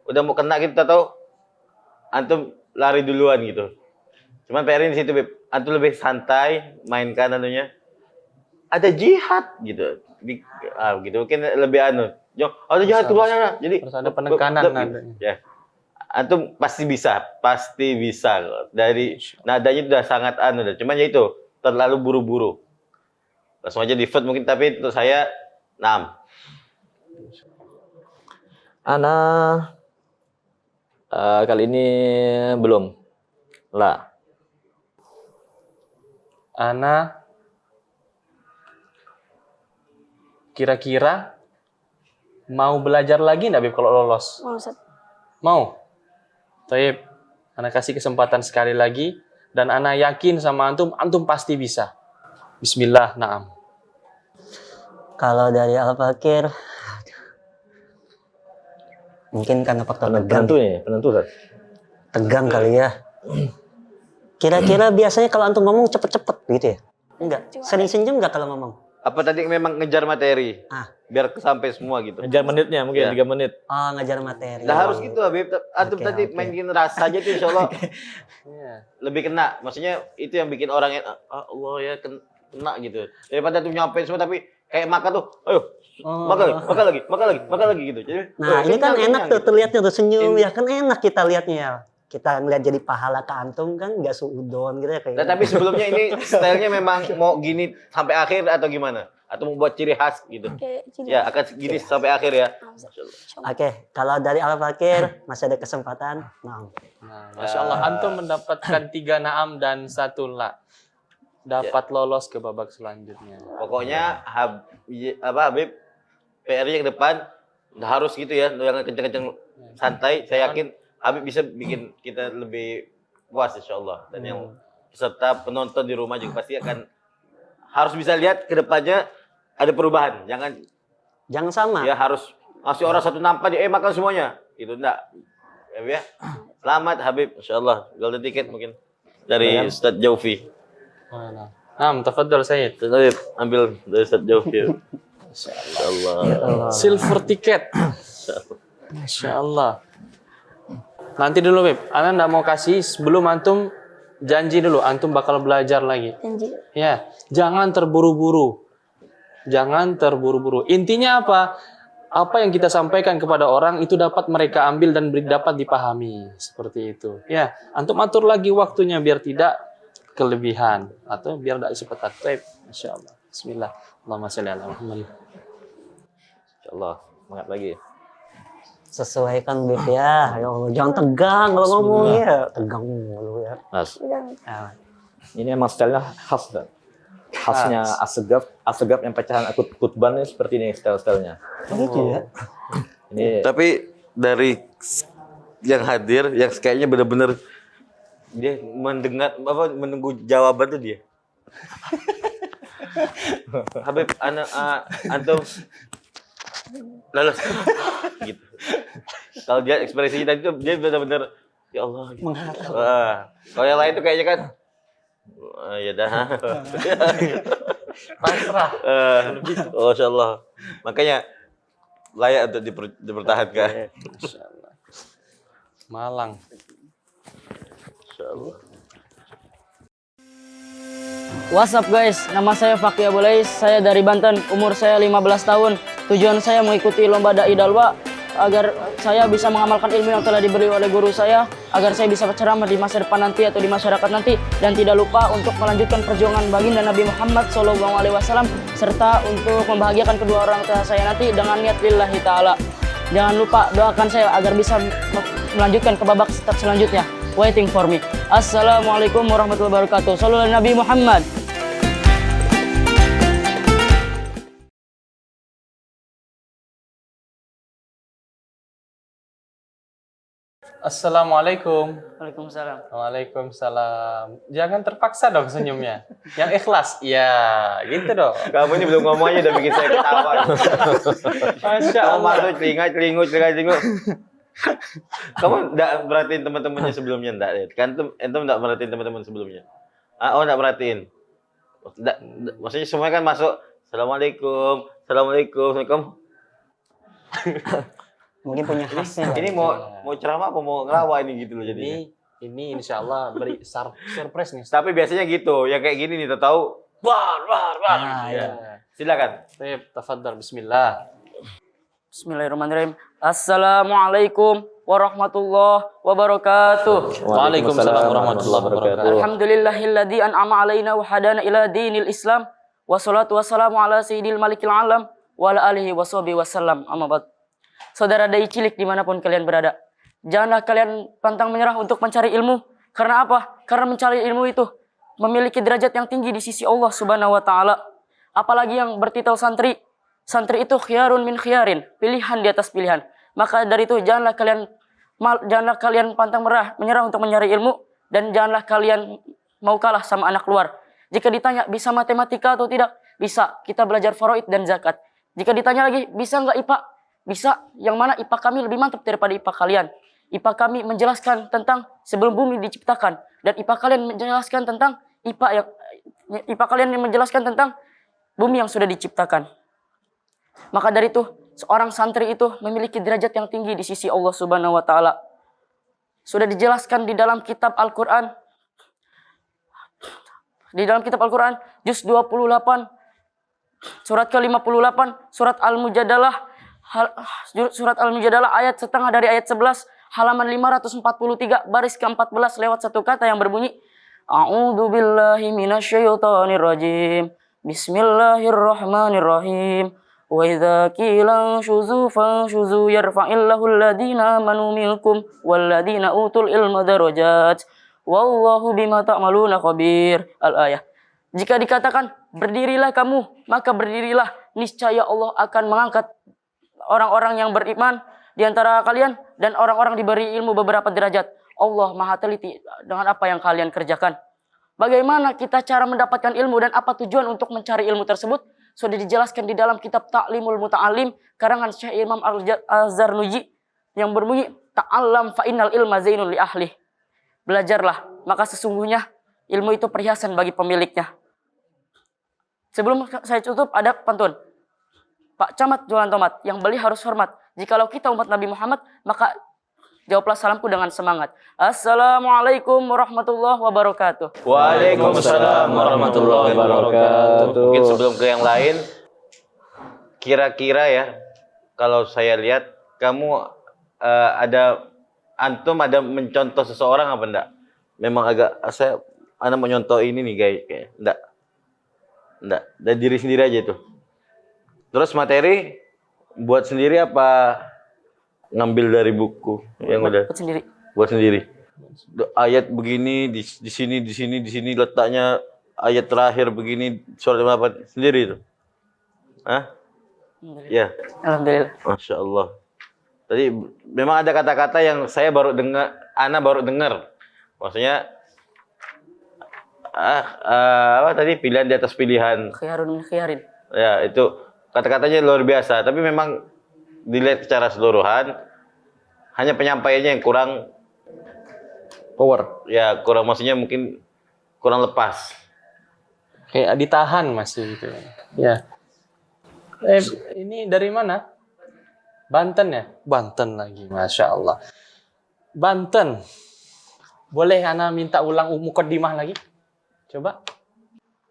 E: udah mau kena kita tahu antum lari duluan gitu. Cuman PR di situ, Beb. Antum lebih santai mainkan anunya. Ada jihad gitu. Gitu mungkin lebih ada jihad keluarnya. Jadi
C: harus ada penekanan nadanya.
E: Ya. Antum pasti bisa dari nadanya itu udah sangat cuman ya itu terlalu buru-buru. Langsung aja di vote mungkin, tapi untuk saya 6.
A: Ana kali ini belum. Lah.
C: Ana kira-kira mau belajar lagi nggak, Beb, kalau lolos?
G: Mau, Ustaz.
C: Mau? Taib, Ana kasih kesempatan sekali lagi dan Ana yakin sama antum pasti bisa. Bismillah, na'am.
D: Kalau dari Al-Fakir, mungkin karena faktor tegang.
A: Penentu kan?
D: Tegang kali ya. Kira-kira biasanya kalau antum ngomong cepet-cepet gitu ya? Enggak. Sering senyum enggak kalau ngomong?
E: Apa tadi memang ngejar materi?
D: Ah.
E: Biar sampai semua gitu.
A: Ngejar menitnya mungkin
E: Iya.
A: 3 menit.
D: Oh, ngajar materi.
E: Nah harus gitu Habib. Antum
D: Oke,
E: tadi
D: oke.
E: mainin rasa aja tuh insya Allah
C: Iya.
E: lebih kena. Maksudnya itu yang bikin orang yang Allah ya kena gitu. Daripada tuh nyampe semua tapi kayak makan tuh, ayo
D: Oh.
E: makan lagi gitu. Jadi,
D: Nah, ini kan
E: kenyang
D: enak tuh
E: gitu.
D: terlihatnya tuh senyum ya kan enak kita lihatnya ya. Kita ngeliat jadi pahala ke antum kan nggak suudon gitu ya kayak.
E: Nah, tapi sebelumnya ini stylenya memang mau gini sampai akhir atau gimana? Atau mau buat ciri khas gitu?
G: Kayak ciri.
E: Ya akan gini sampai akhir ya.
D: Oke, kalau dari Al Fakir masih ada kesempatan. Nah,
C: Nah, Masya Allah, antum mendapatkan 3 na'am dan 1 la. Dapat lolos ke babak selanjutnya.
E: Pokoknya Habib PR-nya ke depan harus gitu ya, jangan kenceng-kenceng santai. Saya yakin Habib bisa bikin kita lebih puas insyaallah. Dan yang peserta penonton di rumah juga pasti akan harus bisa lihat ke depannya ada perubahan.
D: jangan sama.
E: Ya harus ngasih orang satu nampak makan semuanya. Itu enggak. Ya. Selamat Habib insyaallah. Golden ticket mungkin dari Ustadz Jaufi.
C: Nah, tafadhol Sayyid.
E: Ustadz Habib ambil dari Ustadz Jaufi. Insyaallah.
C: Silver ticket. Masya Allah. Nanti dulu, Beb. Ana nggak mau kasih sebelum antum janji dulu. Antum bakal belajar lagi.
G: Janji.
C: Ya, jangan terburu-buru. Jangan terburu-buru. Intinya apa? Apa yang kita sampaikan kepada orang itu dapat mereka ambil dan dapat dipahami. Seperti itu. Ya, antum atur lagi waktunya biar tidak kelebihan atau biar tidak cepat taib. Masya Allah. Bismillah. Allahumma sholli ala Muhammad.
A: Insyaallah. Semangat lagi.
D: Sesuaikan Bib ya. Ayo, jangan tegang kalau ngomong ya. Tegang mulu ya.
A: Mas,
D: Ah,
A: ini emang stylenya khas kan? Khasnya Asegaf yang pecahan kutban ini seperti ini stylenya.
D: gitu ya.
A: Ini
E: Tapi dari yang hadir, yang kayaknya benar-benar dia menunggu jawaban tuh dia. Habib, antum lalu gitu. Kalau dia ekspresinya tadi tuh dia benar-benar ya Allah. Gitu. Kalau yang lain tuh kayaknya kan ya dah.
C: Pasrah.
E: Masya Allah. Makanya layak untuk dipertahankan.
C: Masya Allah. Malang.
E: Masya Allah.
H: What's up guys, nama saya Fakih Abulais, saya dari Banten, umur saya 15 tahun. Tujuan saya mengikuti lomba Dai Dalwa agar saya bisa mengamalkan ilmu yang telah diberi oleh guru saya, agar saya bisa berceramah di masa depan nanti atau di masyarakat nanti, dan tidak lupa untuk melanjutkan perjuangan baginda Nabi Muhammad SAW serta untuk membahagiakan kedua orang tua saya nanti dengan niat lillahi ta'ala. Jangan lupa doakan saya agar bisa melanjutkan ke babak step selanjutnya. Waiting for me. Assalamualaikum warahmatullahi wabarakatuh. Sallallahu alaihi Nabi Muhammad.
C: Assalamualaikum.
H: Waalaikumsalam.
C: Waalaikumsalam. Jangan terpaksa dong senyumnya. Yang ikhlas. Iya, gitu dong.
E: Kamu ini belum ngomong aja udah bikin saya ketawa.
C: Masya
E: Kamu
C: Allah.
E: masuk telingut. Kamu enggak perhatiin teman-temannya sebelumnya enggak? Kan entum enggak perhatiin teman-teman sebelumnya. Enggak perhatiin. Maksudnya semuanya kan masuk. Assalamualaikum. Kamu
D: Mungkin punya khasnya.
E: ini mau ceramah apa mau ngelawak ini gitu loh jadinya.
C: Ini insya Allah beri surprise nih.
E: Tapi biasanya gitu, ya kayak gini nih tahu. War.
D: Nah,
E: Ya.
D: ya.
E: Silakan.
C: Baik, tafadhal. Bismillah.
H: Bismillahirrahmanirrahim. Assalamualaikum warahmatullahi wabarakatuh.
C: Waalaikumsalam warahmatullahi wabarakatuh.
H: Alhamdulillahilladzi an'ama alaina wa hadana ila dinil Islam. Wassalatu wassalamu ala sayyidil malikil alam wa ala alihi washabihi wasallam. Amma ba'd. Saudara dai cilik dimanapun kalian berada, janganlah kalian pantang menyerah untuk mencari ilmu. Karena apa? Karena mencari ilmu itu memiliki derajat yang tinggi di sisi Allah Subhanahu wa taala. Apalagi yang bertitel santri. Santri itu khiyarun min khiyarin, pilihan di atas pilihan. Maka dari itu janganlah kalian pantang menyerah untuk mencari ilmu, dan janganlah kalian mau kalah sama anak luar. Jika ditanya bisa matematika atau tidak, bisa. Kita belajar faraid dan zakat. Jika ditanya lagi bisa enggak IPA? Bisa. Yang mana IPA kami lebih mantap daripada IPA kalian. IPA kami menjelaskan tentang sebelum bumi diciptakan, dan IPA kalian menjelaskan tentang IPA kalian yang menjelaskan tentang bumi yang sudah diciptakan. Maka dari itu, seorang santri itu memiliki derajat yang tinggi di sisi Allah Subhanahu wa taala. Sudah dijelaskan di dalam kitab Al-Qur'an. Di dalam kitab Al-Qur'an juz 28 surat ke-58 surat Al-Mujadalah ayat setengah dari ayat 11 halaman 543 baris ke-14 lewat satu kata yang berbunyi A'udzu billahi minasyaitonir rajim. Bismillahirrahmanirrahim. Wa idza qila syuzu fasyuzu yarfa'illahu alladziina amanu minkum walladziina utul ilma darajat. Wallahu bima ta'maluna khabir. Al-ayah. Jika dikatakan berdirilah kamu, maka berdirilah, niscaya Allah akan mengangkat orang-orang yang beriman di antara kalian dan orang-orang diberi ilmu beberapa derajat. Allah Maha teliti dengan apa yang kalian kerjakan. Bagaimana kita cara mendapatkan ilmu dan apa tujuan untuk mencari ilmu tersebut? Sudah dijelaskan di dalam kitab Ta'limul Muta'alim karangan Syekh Imam Al-Zarnuji yang berbunyi Ta'allam fa innal ilma zainul li ahli. Belajarlah, maka sesungguhnya ilmu itu perhiasan bagi pemiliknya. Sebelum saya tutup ada pantun. Pak Camat jualan tomat, yang beli harus hormat. Jikalau kita umat Nabi Muhammad, maka jawablah salamku dengan semangat. Assalamualaikum warahmatullahi wabarakatuh.
E: Waalaikumsalam warahmatullahi wabarakatuh. Mungkin sebelum ke yang lain, kira-kira ya, kalau saya lihat kamu antum ada mencontoh seseorang apa enggak? Memang agak anda menyontoh ini nih guys, kayak enggak. Dari diri sendiri aja tuh. Terus materi buat sendiri apa ngambil dari buku yang udah buat sendiri. Ayat begini di sini letaknya ayat terakhir begini surat apa sendiri itu. Hah? Ya.
H: Alhamdulillah.
E: Masya Allah. Tadi memang ada kata-kata yang saya baru dengar, Ana baru dengar. Maksudnya apa tadi pilihan di atas pilihan.
H: Khiyarun min khiyarin.
E: Ya, itu kata-katanya luar biasa, tapi memang dilihat secara keseluruhan hanya penyampaiannya yang kurang
A: Power.
E: ya, kurang maksudnya mungkin kurang lepas.
C: Kayak ditahan masih gitu. Ya. Ini dari mana? Banten ya? Banten lagi, Masya Allah. Banten. Boleh Ana minta ulang mukaddimah lagi? Coba.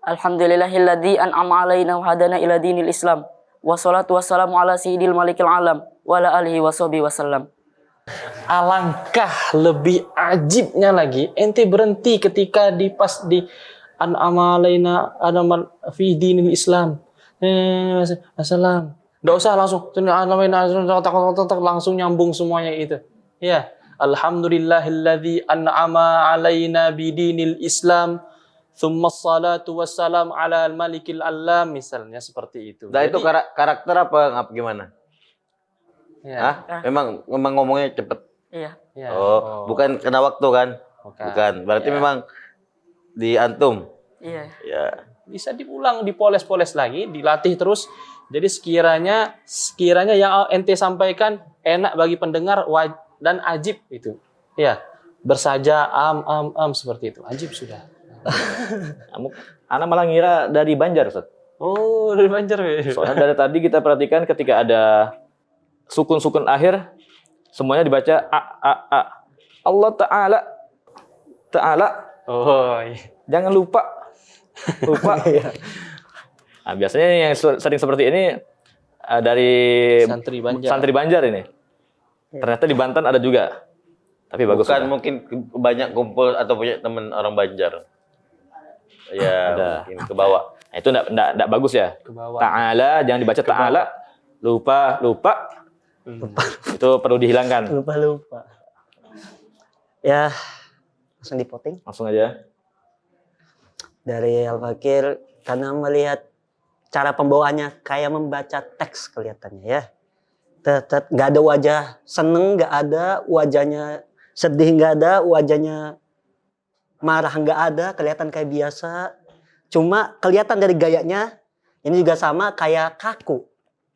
H: Alhamdulillahilladzi an'ama alaina wa hadana ila dinil Islam. Wassalatu wassalamu ala sayyidil malikil alam wa ala alihi washabihi wasallam.
C: Alangkah lebih ajibnya lagi ente berhenti ketika pas di an'ama alaina adaman fi dinil Islam. Assalam. Enggak usah langsung langsung nyambung semuanya itu. Ya. Alhamdulillahilladzi an'ama alaina bidinil Islam. Thumma salatu wassalam ala al-malikil alam, misalnya seperti itu.
E: Nah, itu karakter apa gimana?
C: Ya.
E: Hah? Memang ngomongnya cepet.
H: Iya.
C: Ya.
E: Oh, bukan kena waktu kan? Bukan. Berarti memang di antum.
H: Iya.
E: Ya.
C: Bisa diulang, dipoles-poles lagi, dilatih terus. Jadi sekiranya yang ente sampaikan enak bagi pendengar dan ajib itu. Ya. Bersaja seperti itu. Ajib sudah.
A: Ana malah ngira dari Banjar, Ustaz.
C: Oh, dari Banjar.
A: Soalnya dari tadi kita perhatikan ketika ada sukun-sukun akhir semuanya dibaca a. Allah Ta'ala.
C: Oh, iya.
A: Jangan lupa. Nah, biasanya yang sering seperti ini dari santri Banjar ini. Ternyata di Banten ada juga. Tapi bagus.
E: Bukan mungkin banyak kumpul atau punya teman orang Banjar. Ya,
A: ada.
E: Mungkin ke bawah.
A: Nah, itu enggak bagus ya.
C: Ke bawah.
A: Ta'ala jangan dibaca ta'ala. Lupa. Itu perlu dihilangkan.
D: Lupa. Ya, langsung dipotong.
A: Langsung aja.
D: Dari Al-Fakir, karena melihat cara pembawaannya kayak membaca teks kelihatannya ya. Nggak ada wajah seneng, nggak ada wajahnya sedih, nggak ada wajahnya marah, nggak ada, kelihatan kayak biasa. Cuma kelihatan dari gayanya ini juga sama kayak kaku.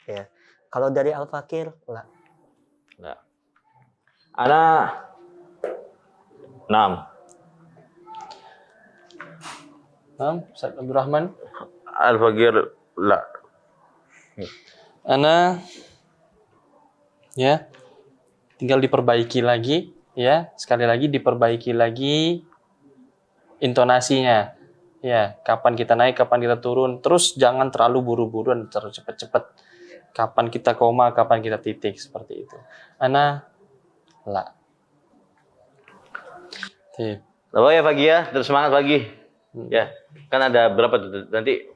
D: Ya. Kalau dari Al-Fakir, lah.
A: Ana 6.
C: Ustaz Abdurrahman.
E: Al-Fakir La.
C: Ana ya tinggal diperbaiki lagi ya, sekali lagi diperbaiki lagi intonasinya. Ya, kapan kita naik, kapan kita turun. Terus jangan terlalu buru-buru dan terlalu cepat-cepat. Kapan kita koma, kapan kita titik, seperti itu. Ana la. Oke.
E: Oh ya pagi ya, terus semangat pagi. Ya, kan ada berapa tuh nanti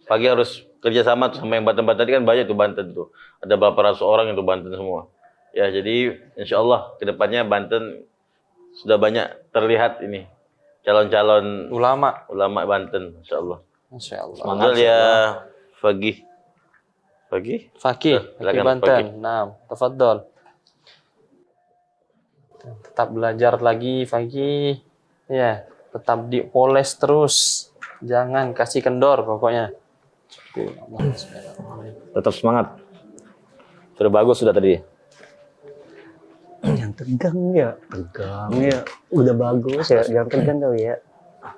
E: pagi harus kerjasama tuh sama yang Banten tadi kan banyak tuh Banten tuh. Ada berapa ratus orang itu Banten semua. Ya, jadi insya Allah kedepannya Banten sudah banyak terlihat ini calon-calon
C: Ulama.
E: Banten, insya Allah.
C: Masya Allah.
E: Semangat ya pagi. Pagi?
C: Fakih, Fakih
E: Silakan,
C: Banten.
E: Fakih.
C: Nah, tafadhol. Tetap belajar lagi, Fakih. Ya, tetap dipoles terus. Jangan kasih kendor pokoknya.
A: Tetap semangat. Sudah bagus sudah tadi.
D: Yang tegang ya, udah bagus ya, yang tegang tuh ya.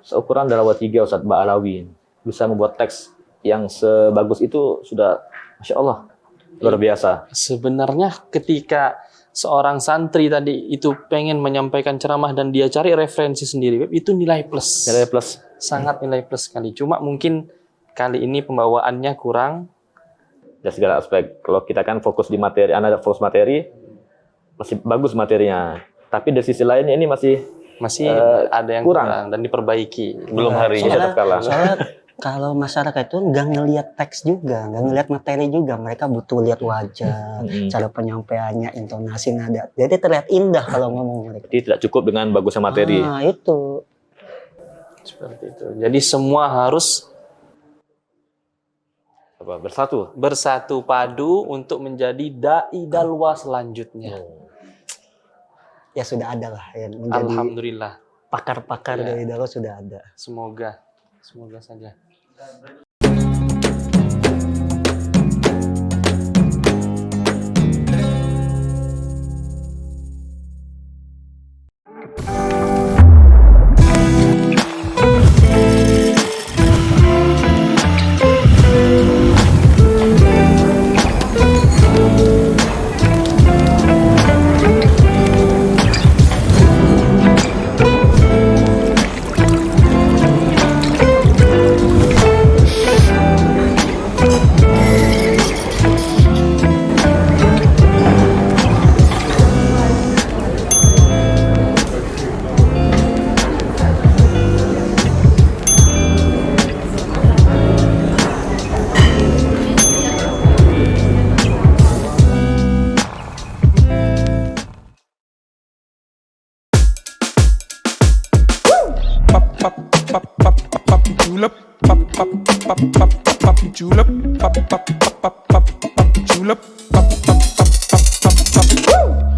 A: Seukuran Dalawat 3 Ustadz Ba'alawi bisa membuat teks yang sebagus itu sudah Masya Allah luar biasa.
C: Sebenarnya ketika seorang santri tadi itu pengen menyampaikan ceramah dan dia cari referensi sendiri, itu nilai plus.
A: Nilai plus.
C: Sangat nilai plus sekali. Cuma mungkin kali ini pembawaannya kurang.
A: Dari segala aspek. Kalau kita kan fokus di materi, anak fokus materi, masih bagus materinya. Tapi dari sisi lainnya ini masih
C: ada yang kurang dan diperbaiki.
E: Belum harinya.
D: Soalnya kalau masyarakat itu nggak ngelihat teks juga, nggak ngelihat materi juga, mereka butuh lihat wajah, cara penyampaiannya, intonasi, nada. Jadi terlihat indah kalau ngomong mereka.
A: Jadi tidak cukup dengan bagusnya materi.
D: Nah, itu.
C: Seperti itu. Jadi semua harus bersatu padu untuk menjadi dai dalwa selanjutnya.
D: Ya sudah ada lah yang menjadi
C: Alhamdulillah.
D: pakar-pakar
C: Ya.
D: dari dalwa sudah ada.
C: Semoga saja.
F: julep, pop pop pop pop pop julep, pop pop pop pop pop julep, pop pop pop pop pop pop. Woo!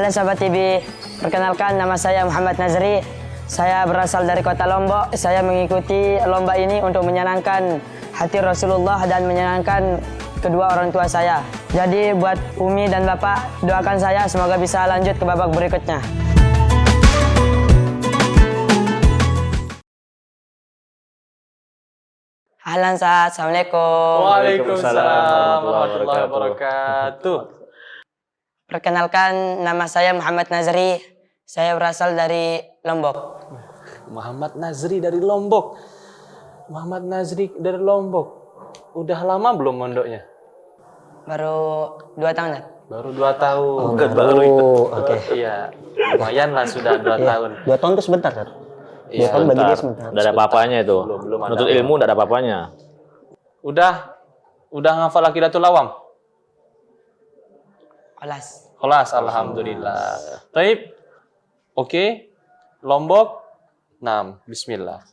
B: Halo Sahabat TV, perkenalkan nama saya Muhammad Nazri. Saya berasal dari kota Lombok. Saya mengikuti lomba ini untuk menyenangkan hati Rasulullah dan menyenangkan kedua orang tua saya. Jadi buat Umi dan Bapak, doakan saya semoga bisa lanjut ke babak berikutnya. Ahlan Sa'ad, Assalamualaikum.
C: Waalaikumsalam warahmatullahi wabarakatuh.
B: Perkenalkan nama saya Muhammad Nazri. Saya berasal dari Lombok.
C: Muhammad Nazri dari Lombok. Muhammad Nazri dari Lombok. Udah lama belum mondoknya?
B: Baru 2 tahun ya?
C: Baru 2 tahun.
E: Bukan baru itu.
D: Oke.
C: Iya, lumayan lah sudah 2 tahun.
D: 2 tahun itu sebentar, Sar. 2
C: Iya,
D: tahun bagi dia
A: Bentar.
D: sebentar.
A: Nggak ada apa-apanya itu.
C: Belum ada
A: Menuntut ilmu nggak ada apa-apanya.
C: Udah ngafal Aqidatul Awam?
B: Kelas.
C: Kelas, alhamdulillah. Taib. Oke. Lombok. 6. Bismillah.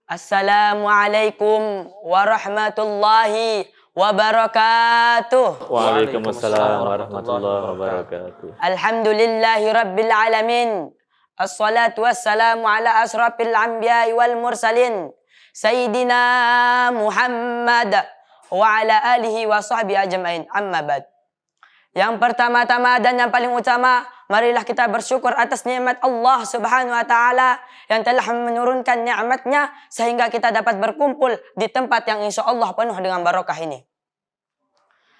B: Assalamualaikum warahmatullahi wabarakatuh.
A: Waalaikumsalam warahmatullahi wabarakatuh.
B: Alhamdulillahi rabbil alamin. Assalatu wassalamu ala asrafil anbiya'i wal mursalin. Sayyidina Muhammad wa ala alihi wa sahbihi ajma'in. Amma ba'd. Yang pertama-tama dan yang paling utama, marilah kita bersyukur atas nikmat Allah Subhanahu wa taala yang telah menurunkan nikmatnya sehingga kita dapat berkumpul di tempat yang insya Allah penuh dengan barokah ini.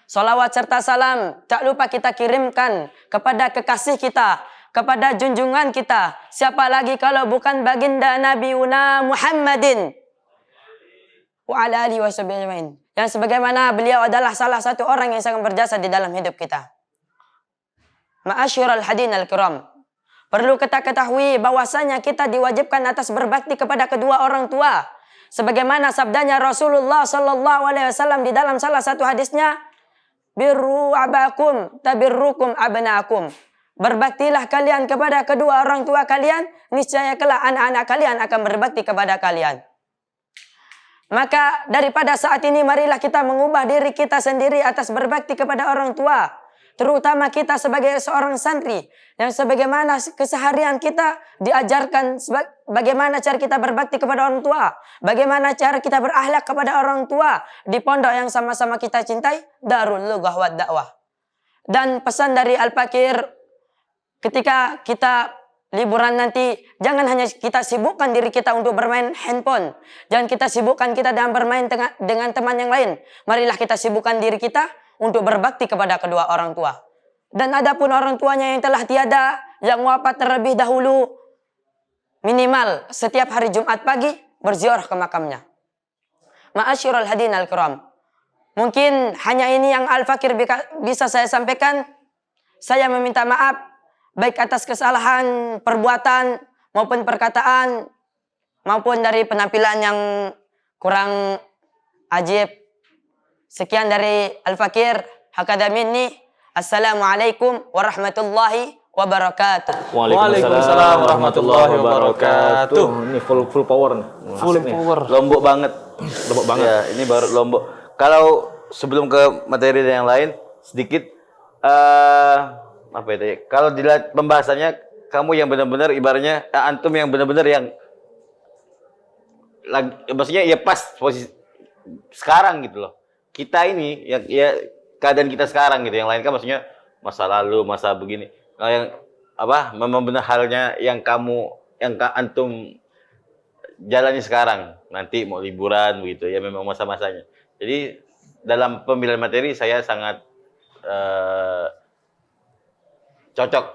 B: Salawat serta salam tak lupa kita kirimkan kepada kekasih kita, kepada junjungan kita. Siapa lagi kalau bukan baginda Nabiuna Muhammadin wa ala alihi wasallam. Yang sebagaimana beliau adalah salah satu orang yang sangat berjasa di dalam hidup kita. Ma'asyiral hadirin al-kiram. Perlu kita ketahui bahwasanya kita diwajibkan atas berbakti kepada kedua orang tua. Sebagaimana sabdanya Rasulullah sallallahu alaihi wasallam di dalam salah satu hadisnya, birru abakum tabirrukum abnaakum. Berbaktilah kalian kepada kedua orang tua kalian, niscaya kelak anak-anak kalian akan berbakti kepada kalian. Maka daripada saat ini marilah kita mengubah diri kita sendiri atas berbakti kepada orang tua. Terutama kita sebagai seorang santri yang sebagaimana keseharian kita diajarkan bagaimana cara kita berbakti kepada orang tua, bagaimana cara kita berakhlak kepada orang tua di pondok yang sama-sama kita cintai, Darul Lughah wad Dakwah. Dan pesan dari Al-Fakir, ketika kita liburan nanti, jangan hanya kita sibukkan diri kita untuk bermain handphone. Jangan kita sibukkan kita dengan bermain dengan teman yang lain. Marilah kita sibukkan diri kita untuk berbakti kepada kedua orang tua. Dan adapun orang tuanya yang telah tiada, yang wafat terlebih dahulu, minimal setiap hari Jumat pagi berziarah ke makamnya. Ma'asyiral hadirin al-kiram. Mungkin hanya ini yang Al-Fakir bisa saya sampaikan. Saya meminta maaf baik atas kesalahan perbuatan maupun perkataan maupun dari penampilan yang kurang ajib. Sekian dari Al-Fakir. Hakadha minni. Assalamualaikum warahmatullahi wabarakatuh.
C: Waalaikumsalam warahmatullahi wabarakatuh.
A: Ini full power nih.
C: Full
A: Asik nih.
C: power.
E: Lombok banget.
A: Lombok banget.
E: Ya, ini baru Lombok. Kalau sebelum ke materi dan yang lain, sedikit apa itu ya? Kalau dilihat pembahasannya, kamu yang benar-benar ibaratnya antum yang benar-benar yang lagi, maksudnya ya pas posisi sekarang gitu loh. Kita ini yang ya keadaan kita sekarang gitu. Yang lain kan maksudnya masa lalu, masa begini. Kalau yang apa memang benar halnya yang kamu yang antum jalani sekarang, nanti mau liburan begitu ya, memang masa-masanya. Jadi dalam pemilihan materi saya sangat cocok,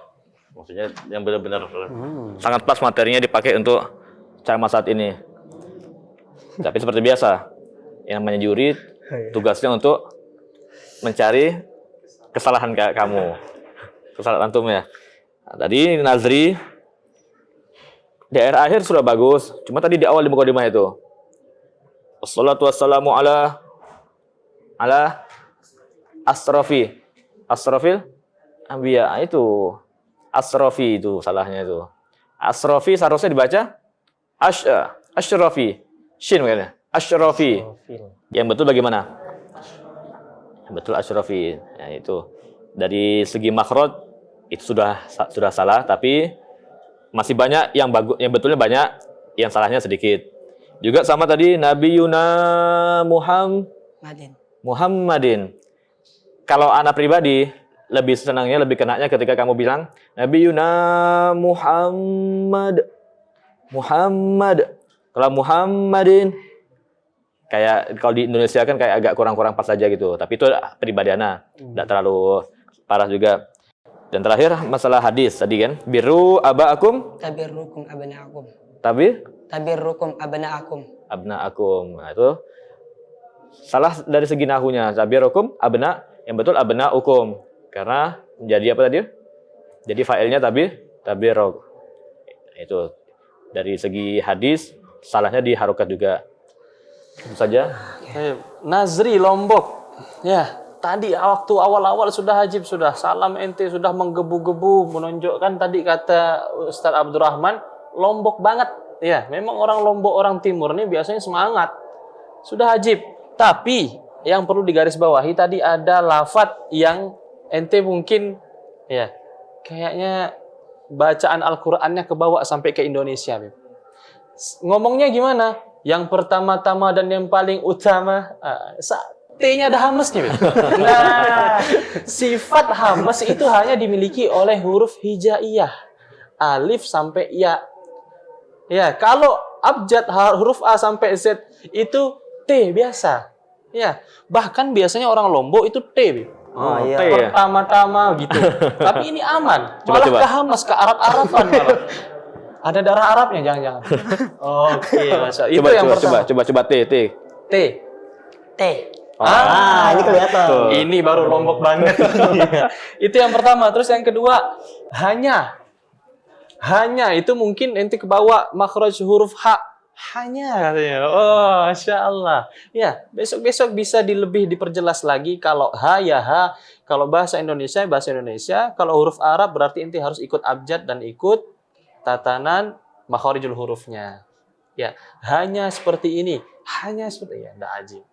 E: maksudnya yang benar-benar
A: Sangat pas materinya dipakai untuk ceramah saat ini. Tapi seperti biasa, yang namanya juri tugasnya untuk mencari kesalahan kamu, kesalahan antum ya. Nah, tadi Nazri daerah akhir sudah bagus, cuma tadi di awal di mukadimah itu. Wassalatu wassalamu ala asrofil anbiya, itu asrofi, itu salahnya itu. Asrofi seharusnya dibaca asyrofi, shin kayaknya. Asyrofi. Yang betul bagaimana? Yang betul asyrofi. Ya, itu dari segi makhraj itu sudah salah, tapi masih banyak yang bagus, yang betulnya banyak, yang salahnya sedikit. Juga sama tadi Nabi Yuna Muhammadin. Kalau anak pribadi lebih senangnya, lebih kenaknya ketika kamu bilang Nabi Yuna Muhammad. Kalau Muhammadin kayak kalau di Indonesia kan kayak agak kurang-kurang pas saja gitu. Tapi itu pribadi anak, tidak terlalu parah juga. Dan terakhir masalah hadis tadi kan, biru abaakum
B: Tabirrukum abna'akum.
G: Tabirrukum abna'akum.
A: Abnaakum. Nah, itu salah dari segi nahunya. Tabirrukum abna, yang betul abnaukum. Karena menjadi apa tadi? Jadi fa'ilnya tabirruk. Itu dari segi hadis salahnya di harokat juga. Itu saja.
C: Nazri Lombok. Ya, tadi waktu awal-awal sudah Hajib sudah salam ente sudah menggebu-gebu menunjukkan tadi kata Ustaz Abdurrahman Lombok banget. Ya, memang orang Lombok, orang Timur ini biasanya semangat. Sudah Hajib. Tapi yang perlu digarisbawahi tadi ada lafadz yang ente mungkin ya kayaknya bacaan Al-Qur'annya kebawa sampai ke Indonesia. Ngomongnya gimana? Yang pertama-tama dan yang paling utama T-nya ada hamzahnya. Nah, sifat hamzah itu hanya dimiliki oleh huruf hijaiyah. Alif sampai ya. Ya, kalau abjad huruf A sampai Z itu T biasa. Ya, bahkan biasanya orang Lombok itu T.
A: Oh, iya.
C: Pertama-tama gitu. Tapi ini aman. Malah
A: Coba.
C: ke hamzah, ke Arab-Araban malah. Ada darah Arabnya jangan-jangan. Oke, Masya. Itu yang pertama.
A: Coba T.
B: T.
D: Ini kelihatan.
A: Tuh.
C: Ini baru Lombok banget. Itu yang pertama. Terus yang kedua, hanya. Hanya itu mungkin ente kebawa makhraj huruf H. Hanya katanya. Oh, Masya Allah. Ya, besok-besok bisa lebih diperjelas lagi. Kalau H ya H. Kalau bahasa Indonesia. Kalau huruf Arab berarti ente harus ikut abjad dan ikut tatanan makharijul hurufnya. Ya, hanya seperti ini. Hanya seperti ya, enggak ajib.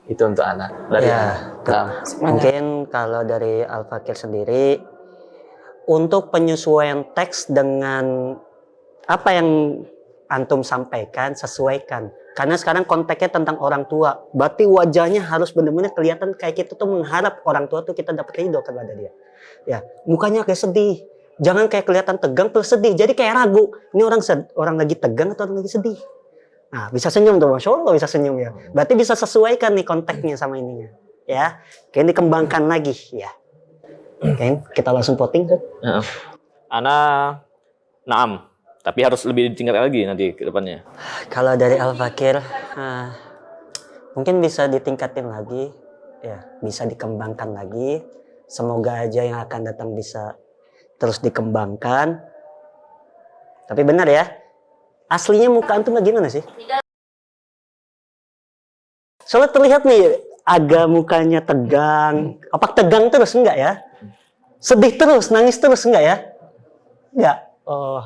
C: Itu untuk anak. Dari anak. Nah,
D: Mungkin kalau dari Al-Fakir sendiri, untuk penyesuaian teks dengan apa yang antum sampaikan, sesuaikan. Karena sekarang konteksnya tentang orang tua. Berarti wajahnya harus benar-benar kelihatan kayak kita tuh mengharap orang tua tuh kita dapat ridho kepada dia. Ya, mukanya kayak sedih. Jangan kayak kelihatan tegang terus sedih. Jadi kayak ragu. Ini orang lagi tegang atau orang lagi sedih. Nah, bisa senyum tuh, Masya Allah bisa senyum ya. Berarti bisa sesuaikan nih konteksnya sama ininya. Ya, kayak dikembangkan lagi ya. Oke, kita langsung voting tuh.
A: Ana naam, tapi harus lebih ditingkatkan lagi nanti ke depannya.
D: Kalau dari Al-Fakir, mungkin bisa ditingkatin lagi, ya, bisa dikembangkan lagi. Semoga aja yang akan datang bisa terus dikembangkan. Tapi benar ya, aslinya muka antum gimana sih? Soalnya terlihat nih, agak mukanya tegang. Apa tegang terus enggak ya? Sedih terus, nangis terus enggak ya? Enggak. Oh,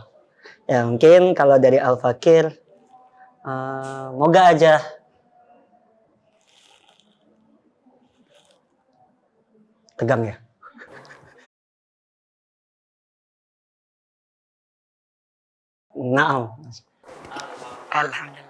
D: ya mungkin kalau dari Al-Fakir, moga aja tegang ya. Naam.
B: Alhamdulillah.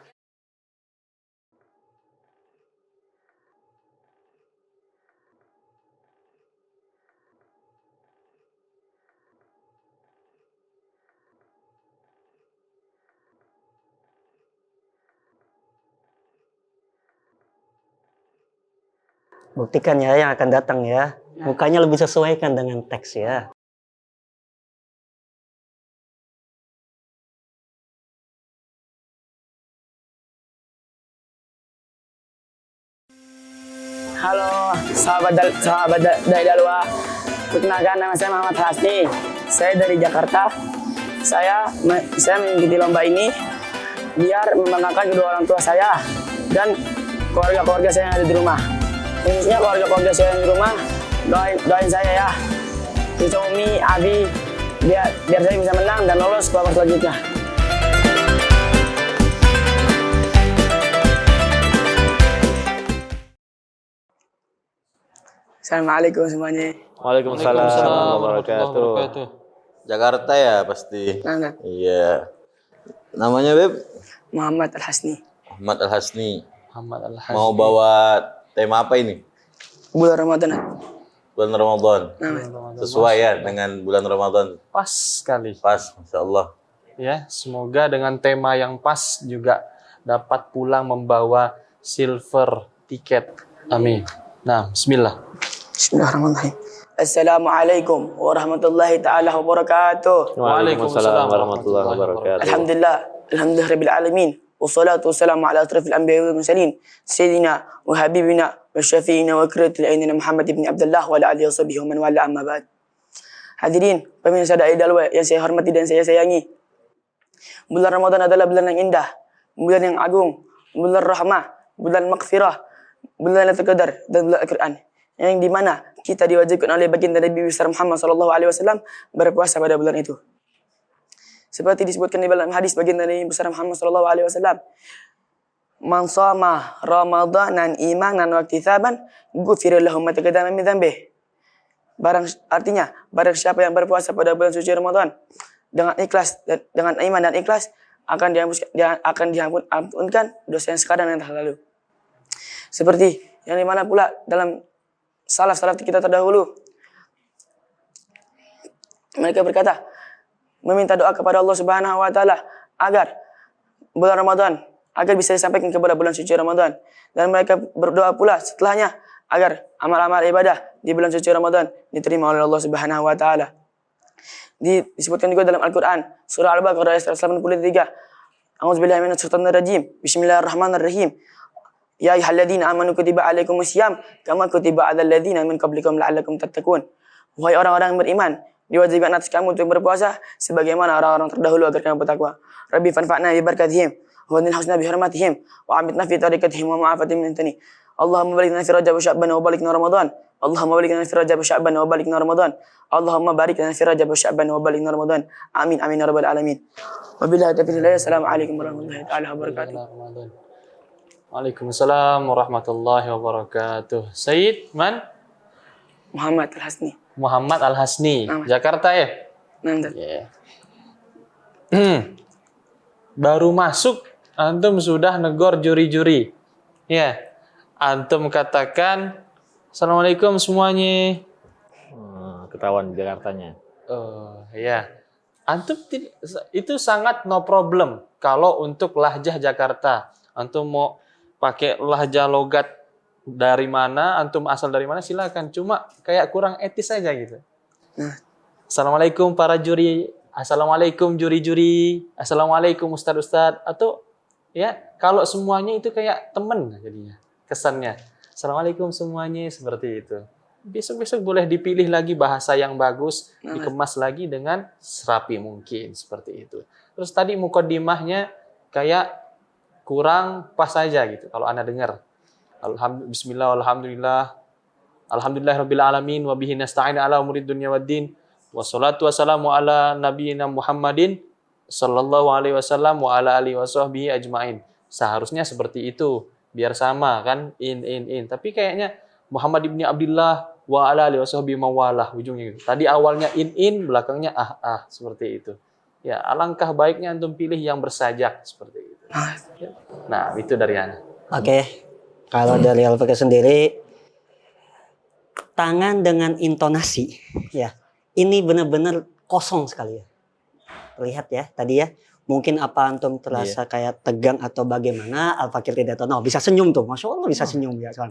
D: Buktikan ya yang akan datang ya. Mukanya lebih sesuaikan dengan teks ya.
H: Halo, sahabat dari Dalwa. Perkenalkan, nama saya Muhammad Hasni. Saya dari Jakarta. Saya mengikuti lomba ini biar membanggakan kedua orang tua saya dan keluarga-keluarga saya yang ada di rumah. Khususnya keluarga-keluarga saya yang di rumah, doain saya ya. Cucu Umi, Abi, biar saya bisa menang dan lolos ke babak selanjutnya.
I: Assalamualaikum semuanya.
A: Waalaikumsalam warahmatullahi wabarakatuh.
E: Jakarta ya pasti.
I: Nah, Ustaz.
E: Iya. Namanya Beb?
I: Muhammad Al-Hasni.
E: Ahmad Al-Hasni.
C: Muhammad Al-Hasni.
E: Mau bawa tema apa ini?
I: Bulan Ramadan.
E: Bulan Ramadan.
I: Nah, Mas.
E: Sesuai ya dengan bulan Ramadan.
C: Pas sekali.
E: Pas, Masya Allah.
C: Ya, semoga dengan tema yang pas juga dapat pulang membawa silver tiket. Amin. Nah, bismillah.
I: Bismillahirrahmanirrahim. Assalamualaikum warahmatullahi taala wabarakatuh.
A: Waalaikumsalam warahmatullahi wabarakatuh.
I: Alhamdulillah, alhamdulillah rabbil alamin. Wassalatu wassalamu ala asrafil anbiya'i wal mursalin sayyidina wa habibina wa syafi'ina wa qurratil a'yunina Muhammad ibn Abdullah wa ala alihi washabihi wa man wala amma ba'd. Hadirin, pemirsa Da'i Dalwa yang saya hormati dan saya sayangi. Bulan Ramadan adalah bulan yang indah, bulan yang agung, bulan rahmah, bulan maghfirah, bulan Lailatul Qadar dan bulan Al-Qur'an. Yang di mana kita diwajibkan oleh baginda Nabi besar Muhammad SAW berpuasa pada bulan itu. Seperti disebutkan di dalam hadis baginda Nabi besar Muhammad SAW, "Man shama Ramadanan imanan wa ihtisaban, ghufira lahu ma taqaddama min dhanbihi." Artinya, barang siapa yang berpuasa pada bulan suci Ramadan dengan ikhlas, dengan iman dan ikhlas, akan diampunkan dosa yang sekarang dan yang lalu. Seperti yang dimana pula dalam salaf kita terdahulu, mereka berkata, meminta doa kepada Allah Subhanahu wa taala agar bulan Ramadan agar bisa disampaikan kepada bulan suci Ramadan, dan mereka berdoa pula setelahnya agar amal-amal ibadah di bulan suci Ramadan diterima oleh Allah Subhanahu wa taala. Disebutkan juga dalam Al-Qur'an surah Al-Baqarah ayat 183. A'udzubillahi minasyaitonir rajim. Bismillahirrahmanirrahim. Ya ayyuhalladzina amanu kutiba alaikumusiyam kama kutiba alal ladzina min qablikum la'allakum tattaqun. Wahai orang-orang yang beriman, diwajibkan atas kamu untuk berpuasa sebagaimana orang-orang terdahulu agar kamu bertakwa. Rabbi fanfa'na bi barakatihim wa anil husna bi hurmatihim wa amitna fi tariqatihim wa ma'afatihim min tani. Allahumma barik lana fi Rajab wa Sya'ban wa barik lana Ramadan. Allahumma barik lana fi Rajab wa Sya'ban wa barik lana Ramadan. Allahumma barik lana fi Rajab wa Sya'ban wa barik lana Ramadan. Amin amin ya rabbal alamin. Wabillahi taufiq. Assalamualaikum warahmatullahi wabarakatuh.
C: Waalaikumsalam warahmatullahi wabarakatuh. Sayyid man?
I: Muhammad Al-Hasni.
C: Muhammad Al-Hasni.
I: Nama.
C: Jakarta ya?
I: Nah,
C: Yeah. Baru masuk, antum sudah negor juri-juri. Ya. Antum katakan, Assalamualaikum semuanya.
A: Ketahuan Jakartanya.
C: Oh, ya. Antum itu sangat no problem kalau untuk lahjah Jakarta. Antum mau pakai lahjah logat dari mana, antum asal dari mana, silakan. Cuma kayak kurang etis aja gitu. Assalamualaikum para juri, assalamualaikum juri-juri, assalamualaikum ustad-ustad, atau ya kalau semuanya itu kayak temen jadinya kesannya. Assalamualaikum semuanya seperti itu. Besok-besok boleh dipilih lagi bahasa yang bagus, dikemas lagi dengan serapi mungkin seperti itu. Terus tadi mukaddimahnya kayak kurang pas saja gitu kalau Anda dengar. Bismillah, alhamdulillah, alhamdulillahirabbil alamin wa bihi nasta'in ala umurid dunya waddin. Wassalatu wassalamu ala nabiyyina Muhammadin sallallahu alaihi wasallam wa ala alihi washabbihi ajmain. Seharusnya seperti itu, biar sama kan, in. Tapi kayaknya Muhammad ibni Abdullah wa ala alihi washabbihi mawalah ujungnya gitu. Tadi awalnya in, belakangnya seperti itu. Ya, alangkah baiknya antum pilih yang bersajak seperti itu. Nah, itu dari Ana.
D: Oke. Kalau dari Al-Fakir sendiri, tangan dengan intonasi, ya, ini benar-benar kosong sekali ya. Lihat ya, tadi ya, mungkin apa antum terasa kayak tegang atau bagaimana, Al-Fakir tidak tahu. Nah, bisa senyum tuh, Masya Allah bisa senyum ya kan.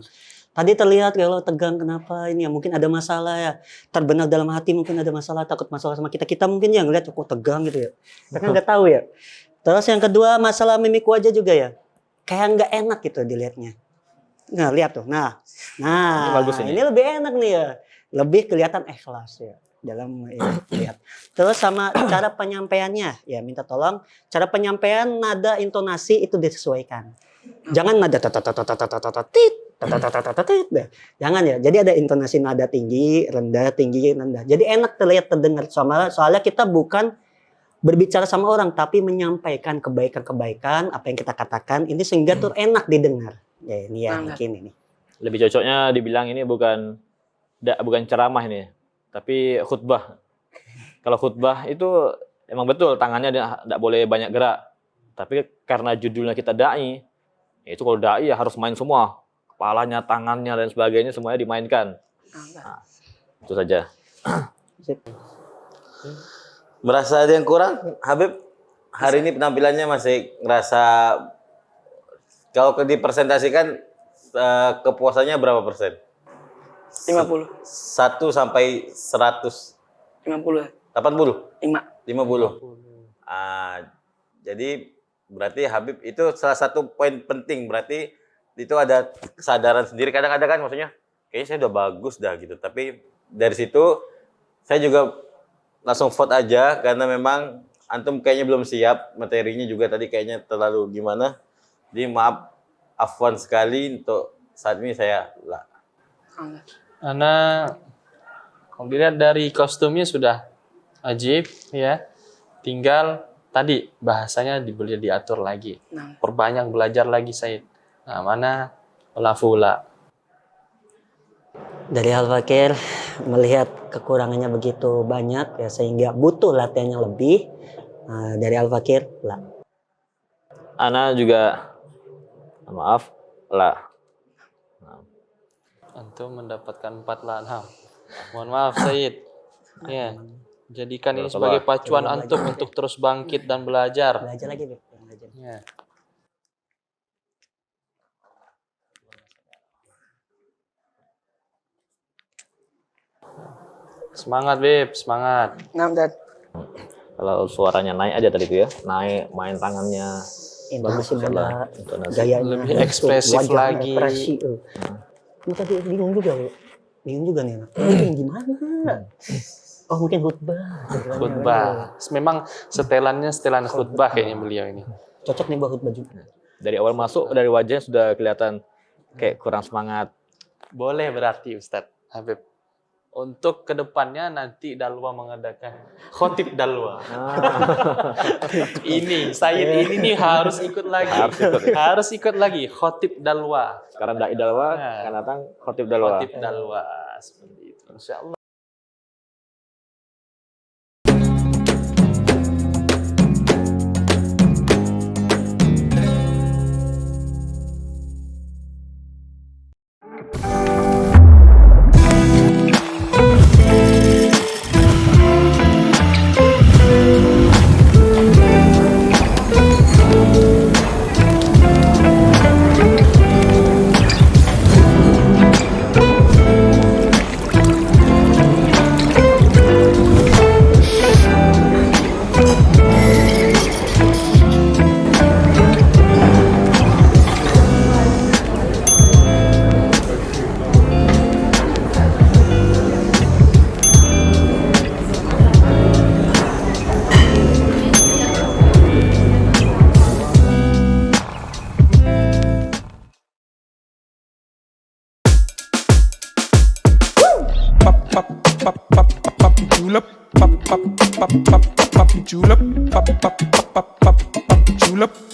D: Tadi terlihat kalau tegang kenapa ini ya, mungkin ada masalah ya, terbenak dalam hati mungkin ada masalah, takut masalah sama kita mungkin yang ngeliat kok tegang gitu ya. Kita nggak tahu ya. Terus yang kedua masalah mimik wajah juga ya, kayak nggak enak gitu dilihatnya. Nah lihat tuh, nah ini bagus ini lebih enak nih ya, lebih kelihatan ikhlas ya dalam lihat. Terus sama cara penyampaiannya ya, minta tolong cara penyampaian nada intonasi itu disesuaikan. Jangan nada jangan ya. Jadi ada intonasi nada tinggi, rendah, tinggi, rendah. Jadi enak terlihat terdengar. Soalnya kita bukan berbicara sama orang, tapi menyampaikan kebaikan-kebaikan apa yang kita katakan ini sehingga tuh enak didengar. Ya ini ya mungkin ini.
A: Lebih cocoknya dibilang ini bukan bukan ceramah ini, tapi khutbah. Kalau khutbah itu emang betul tangannya tidak boleh banyak gerak. Tapi karena judulnya kita dai, itu kalau dai ya harus main semua, kepalanya, tangannya dan sebagainya semuanya dimainkan. Nah, itu saja.
E: Merasa ada yang kurang, Habib? Hari ini penampilannya masih ngerasa, kalau dipresentasikan kepuasannya berapa persen?
I: 50.
E: 1 sampai 100.
I: 50.
E: 80?
I: 5.
E: 50. Jadi berarti Habib itu salah satu poin penting, berarti itu ada kesadaran sendiri. Kadang-kadang kan maksudnya kayaknya saya udah bagus dah gitu, tapi dari situ saya juga langsung vote aja karena memang antum kayaknya belum siap, materinya juga tadi kayaknya terlalu gimana. Jadi maaf, afwan sekali untuk saat ini saya lah.
C: Karena kalau dilihat dari kostumnya sudah ajib ya. Tinggal tadi bahasanya boleh diatur lagi. Perbanyak belajar lagi Said. Nah, mana fula.
D: Dari Al-Fakir melihat kekurangannya begitu banyak ya sehingga butuh latihan yang lebih. Dari Al-Fakir lah.
A: Ana juga maaf lah.
C: Antum mendapatkan 4 lah. Nah, mohon maaf Said. Ya. Jadikan ini sebagai pacuan antum untuk terus bangkit dan belajar.
D: Belajar lagi, Beb. Belajar.
C: Ya. Semangat, Beb, semangat.
I: Nah, Dad.
A: Kalau suaranya naik aja tadi itu ya, naik main tangannya.
D: Bagus sih bola.
A: Intonasi.
D: Gayanya
C: Lebih ekspresif
D: wajahnya
C: lagi.
D: ekspresi. Lu tadi bingung juga, lu. Bingung juga nih anak. Ini gimana? Oh mungkin khutbah.
C: Khutbah. Memang setelan khutbah kayaknya beliau ini.
D: Cocok nih buat khutbah juga.
A: Dari awal masuk dari wajahnya sudah kelihatan kayak kurang semangat.
C: Boleh berarti Ustadz Habib. Untuk kedepannya nanti Dalwa mengadakan khotib Dalwa. Ini Said ini nih harus ikut lagi. Harus ikut lagi khotib Dalwa.
A: Sekarang dai dalwa, akan datang khotib dalwa.
C: Khotib Dalwa seperti itu. Insyaallah.
F: julep, pop julep, pop julep.